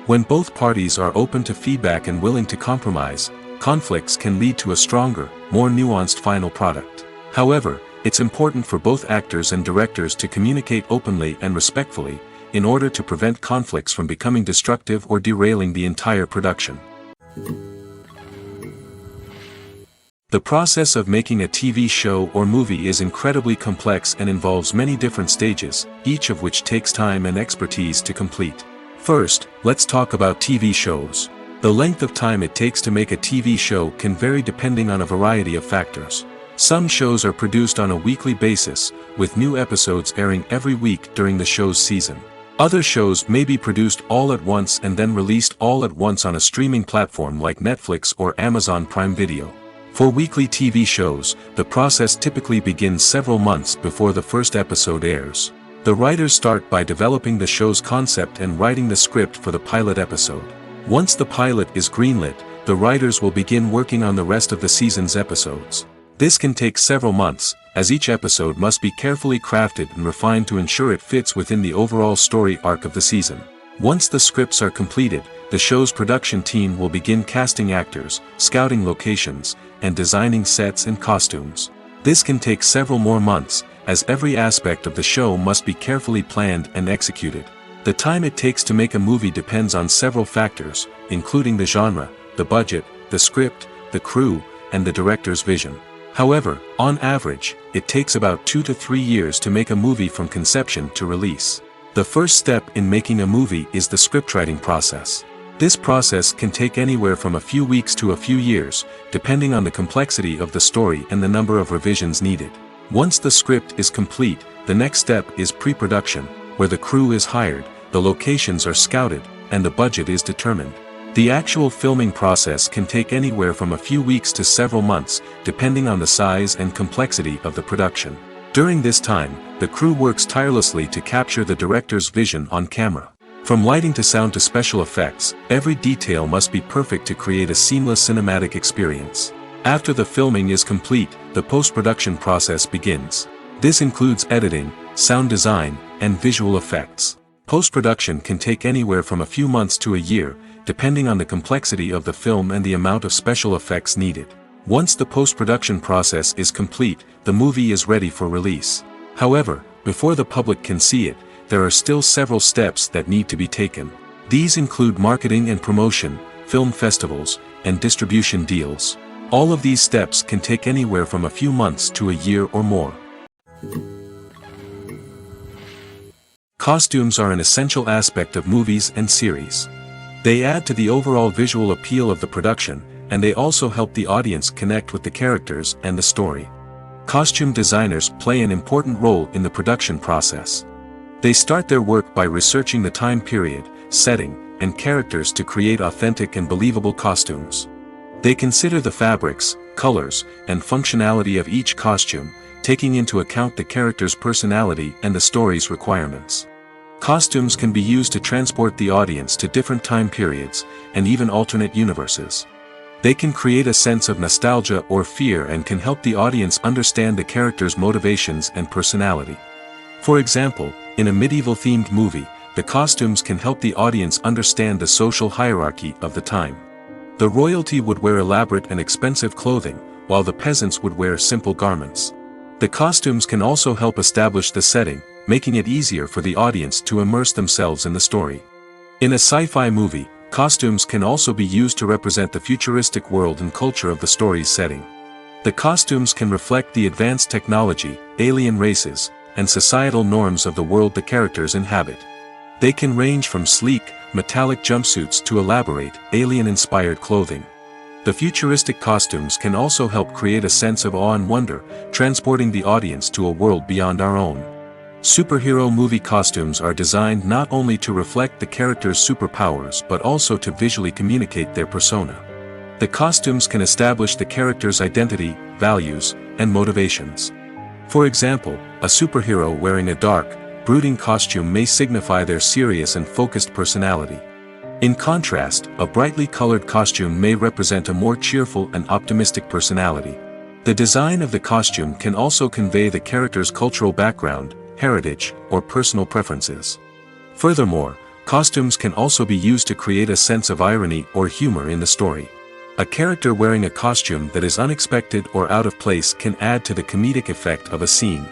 When both parties are open to feedback and willing to compromise, conflicts can lead to a stronger, more nuanced final product. However, it's important for both actors and directors to communicate openly and respectfully, in order to prevent conflicts from becoming destructive or derailing the entire production. The process of making a TV show or movie is incredibly complex and involves many different stages, each of which takes time and expertise to complete. First, let's talk about TV shows. The length of time it takes to make a TV show can vary depending on a variety of factors. Some shows are produced on a weekly basis, with new episodes airing every week during the show's season. Other shows may be produced all at once and then released all at once on a streaming platform like Netflix or Amazon Prime Video. For weekly TV shows, the process typically begins several months before the first episode airs. The writers start by developing the show's concept and writing the script for the pilot episode. Once the pilot is greenlit, the writers will begin working on the rest of the season's episodes. This can take several months, as each episode must be carefully crafted and refined to ensure it fits within the overall story arc of the season. Once the scripts are completed, the show's production team will begin casting actors, scouting locations, and designing sets and costumes. This can take several more months, as every aspect of the show must be carefully planned and executed. The time it takes to make a movie depends on several factors, including the genre, the budget, the script, the crew, and the director's vision. However, on average, it takes about 2 to 3 years to make a movie from conception to release. The first step in making a movie is the scriptwriting process. This process can take anywhere from a few weeks to a few years, depending on the complexity of the story and the number of revisions needed. Once the script is complete, the next step is pre-production, where the crew is hired, the locations are scouted, and the budget is determined. The actual filming process can take anywhere from a few weeks to several months, depending on the size and complexity of the production. During this time, the crew works tirelessly to capture the director's vision on camera. From lighting to sound to special effects, every detail must be perfect to create a seamless cinematic experience. After the filming is complete, the post-production process begins. This includes editing, sound design, and visual effects. Post-production can take anywhere from a few months to a year, depending on the complexity of the film and the amount of special effects needed. Once the post-production process is complete, the movie is ready for release. However, before the public can see it, there are still several steps that need to be taken. These include marketing and promotion, film festivals, and distribution deals. All of these steps can take anywhere from a few months to a year or more. Costumes are an essential aspect of movies and series. They add to the overall visual appeal of the production, and they also help the audience connect with the characters and the story. Costume designers play an important role in the production process. They start their work by researching the time period, setting, and characters to create authentic and believable costumes. They consider the fabrics, colors, and functionality of each costume, taking into account the character's personality and the story's requirements. Costumes can be used to transport the audience to different time periods, and even alternate universes. They can create a sense of nostalgia or fear and can help the audience understand the character's motivations and personality. For example, in a medieval-themed movie, the costumes can help the audience understand the social hierarchy of the time. The royalty would wear elaborate and expensive clothing, while the peasants would wear simple garments. The costumes can also help establish the setting, making it easier for the audience to immerse themselves in the story. In a sci-fi movie, costumes can also be used to represent the futuristic world and culture of the story's setting. The costumes can reflect the advanced technology, alien races, and societal norms of the world the characters inhabit. They can range from sleek, metallic jumpsuits to elaborate, alien-inspired clothing. The futuristic costumes can also help create a sense of awe and wonder, transporting the audience to a world beyond our own. Superhero movie costumes are designed not only to reflect the character's superpowers but also to visually communicate their persona. The costumes can establish the character's identity, values, and motivations. For example, a superhero wearing a dark, brooding costume may signify their serious and focused personality. In contrast, a brightly colored costume may represent a more cheerful and optimistic personality. The design of the costume can also convey the character's cultural background, heritage, or personal preferences. Furthermore, costumes can also be used to create a sense of irony or humor in the story. A character wearing a costume that is unexpected or out of place can add to the comedic effect of a scene.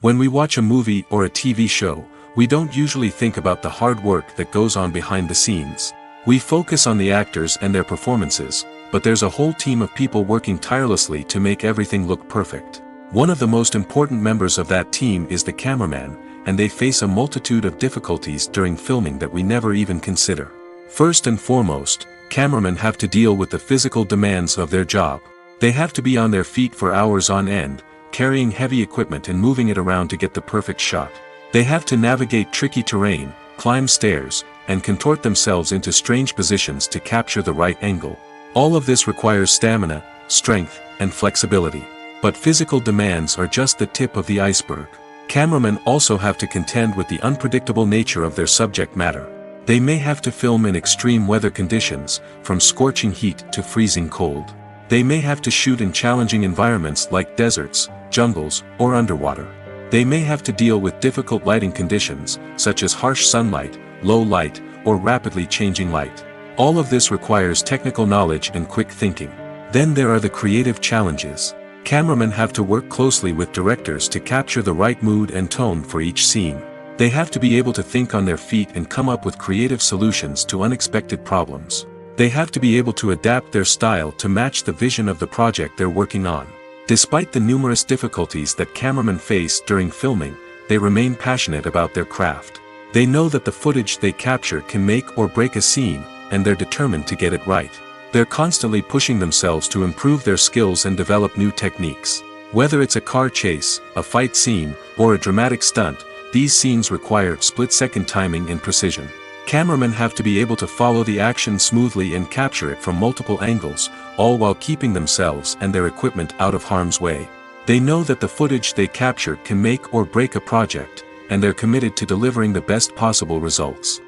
When we watch a movie or a TV show, we don't usually think about the hard work that goes on behind the scenes. We focus on the actors and their performances, but there's a whole team of people working tirelessly to make everything look perfect. One of the most important members of that team is the cameraman, and they face a multitude of difficulties during filming that we never even consider. First and foremost, cameramen have to deal with the physical demands of their job. They have to be on their feet for hours on end, carrying heavy equipment and moving it around to get the perfect shot. They have to navigate tricky terrain, climb stairs, and contort themselves into strange positions to capture the right angle. All of this requires stamina, strength, and flexibility. But physical demands are just the tip of the iceberg. Cameramen also have to contend with the unpredictable nature of their subject matter. They may have to film in extreme weather conditions, from scorching heat to freezing cold. They may have to shoot in challenging environments like deserts, jungles, or underwater. They may have to deal with difficult lighting conditions, such as harsh sunlight, low light, or rapidly changing light. All of this requires technical knowledge and quick thinking. Then there are the creative challenges. Cameramen have to work closely with directors to capture the right mood and tone for each scene. They have to be able to think on their feet and come up with creative solutions to unexpected problems. They have to be able to adapt their style to match the vision of the project they're working on. Despite the numerous difficulties that cameramen face during filming, they remain passionate about their craft. They know that the footage they capture can make or break a scene, and they're determined to get it right. They're constantly pushing themselves to improve their skills and develop new techniques. Whether it's a car chase, a fight scene, or a dramatic stunt, these scenes require split-second timing and precision. Cameramen have to be able to follow the action smoothly and capture it from multiple angles, all while keeping themselves and their equipment out of harm's way. They know that the footage they capture can make or break a project, and they're committed to delivering the best possible results.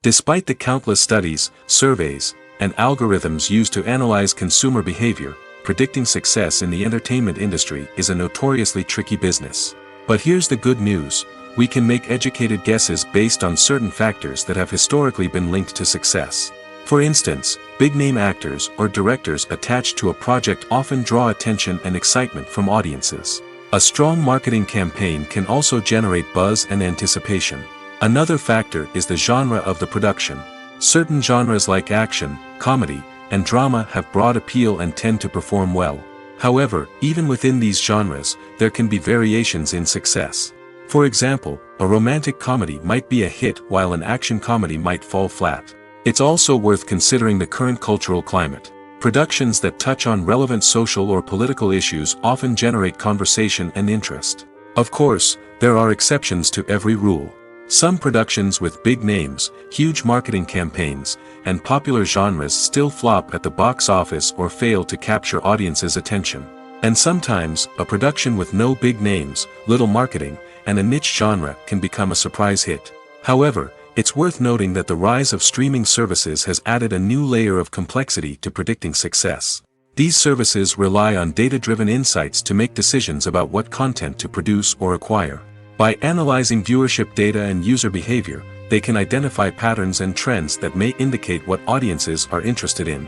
Despite the countless studies, surveys, and algorithms used to analyze consumer behavior, predicting success in the entertainment industry is a notoriously tricky business. But here's the good news: we can make educated guesses based on certain factors that have historically been linked to success. For instance, big-name actors or directors attached to a project often draw attention and excitement from audiences. A strong marketing campaign can also generate buzz and anticipation. Another factor is the genre of the production. Certain genres like action, comedy, and drama have broad appeal and tend to perform well. However, even within these genres, there can be variations in success. For example, a romantic comedy might be a hit while an action comedy might fall flat. It's also worth considering the current cultural climate. Productions that touch on relevant social or political issues often generate conversation and interest. Of course, there are exceptions to every rule. Some productions with big names, huge marketing campaigns, and popular genres still flop at the box office or fail to capture audiences' attention. And sometimes, a production with no big names, little marketing, and a niche genre can become a surprise hit. However, it's worth noting that the rise of streaming services has added a new layer of complexity to predicting success. These services rely on data-driven insights to make decisions about what content to produce or acquire. By analyzing viewership data and user behavior, they can identify patterns and trends that may indicate what audiences are interested in.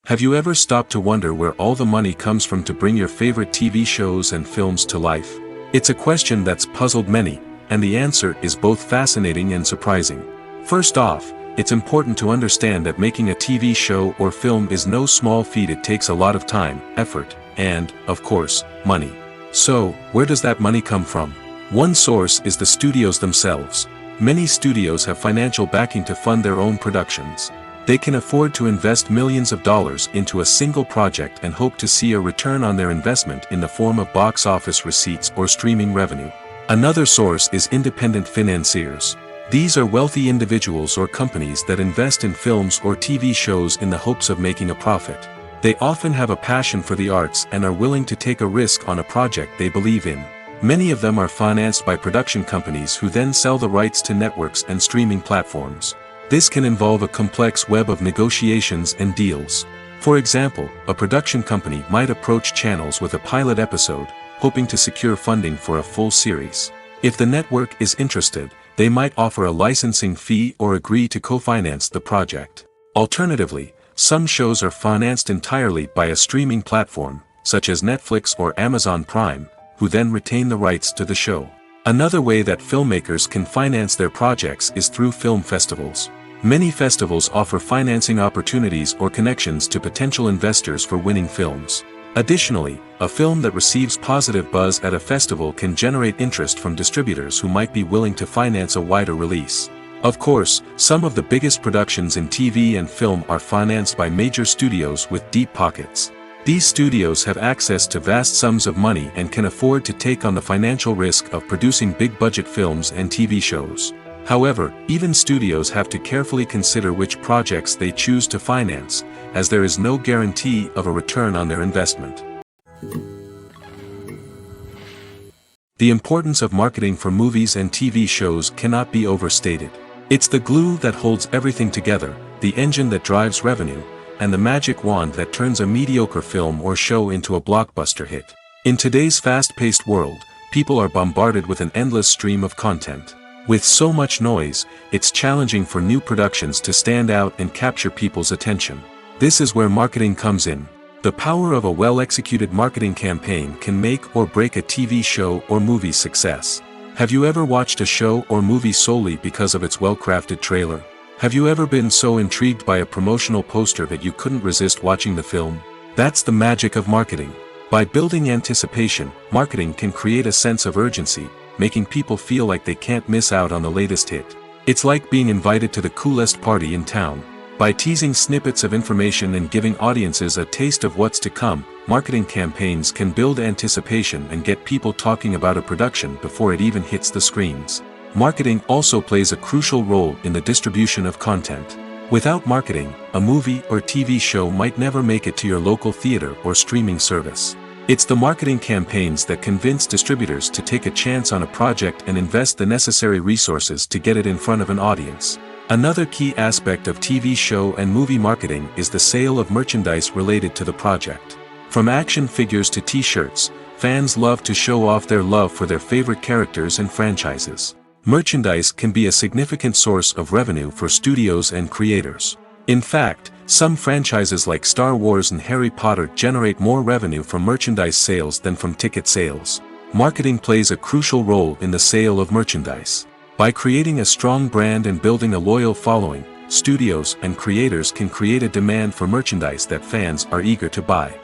Have you ever stopped to wonder where all the money comes from to bring your favorite TV shows and films to life? It's a question that's puzzled many, and the answer is both fascinating and surprising. First off, it's important to understand that making a TV show or film is no small feat. It takes a lot of time, effort, and, of course, money. So, where does that money come from? One source is the studios themselves. Many studios have financial backing to fund their own productions. They can afford to invest millions of dollars into a single project and hope to see a return on their investment in the form of box office receipts or streaming revenue. Another source is independent financiers. These are wealthy individuals or companies that invest in films or TV shows in the hopes of making a profit. They often have a passion for the arts and are willing to take a risk on a project they believe in. Many of them are financed by production companies who then sell the rights to networks and streaming platforms. This can involve a complex web of negotiations and deals. For example, a production company might approach channels with a pilot episode, hoping to secure funding for a full series. If the network is interested, they might offer a licensing fee or agree to co-finance the project. Alternatively, some shows are financed entirely by a streaming platform, such as Netflix or Amazon Prime, who then retain the rights to the show. Another way that filmmakers can finance their projects is through film festivals. Many festivals offer financing opportunities or connections to potential investors for winning films. Additionally, a film that receives positive buzz at a festival can generate interest from distributors who might be willing to finance a wider release. Of course, some of the biggest productions in TV and film are financed by major studios with deep pockets. These studios have access to vast sums of money and can afford to take on the financial risk of producing big-budget films and TV shows. However, even studios have to carefully consider which projects they choose to finance, as there is no guarantee of a return on their investment. The importance of marketing for movies and TV shows cannot be overstated. It's the glue that holds everything together, the engine that drives revenue, and the magic wand that turns a mediocre film or show into a blockbuster hit. In today's fast-paced world, people are bombarded with an endless stream of content. With so much noise, it's challenging for new productions to stand out and capture people's attention. This is where marketing comes in. The power of a well-executed marketing campaign can make or break a TV show or movie's success. Have you ever watched a show or movie solely because of its well-crafted trailer? Have you ever been so intrigued by a promotional poster that you couldn't resist watching the film? That's the magic of marketing. By building anticipation, marketing can create a sense of urgency, making people feel like they can't miss out on the latest hit. It's like being invited to the coolest party in town. By teasing snippets of information and giving audiences a taste of what's to come, marketing campaigns can build anticipation and get people talking about a production before it even hits the screens. Marketing also plays a crucial role in the distribution of content. Without marketing, a movie or TV show might never make it to your local theater or streaming service. It's the marketing campaigns that convince distributors to take a chance on a project and invest the necessary resources to get it in front of an audience. Another key aspect of TV show and movie marketing is the sale of merchandise related to the project. From action figures to t-shirts, fans love to show off their love for their favorite characters and franchises. Merchandise can be a significant source of revenue for studios and creators. In fact, some franchises like Star Wars and Harry Potter generate more revenue from merchandise sales than from ticket sales. Marketing plays a crucial role in the sale of merchandise. By creating a strong brand and building a loyal following, studios and creators can create a demand for merchandise that fans are eager to buy.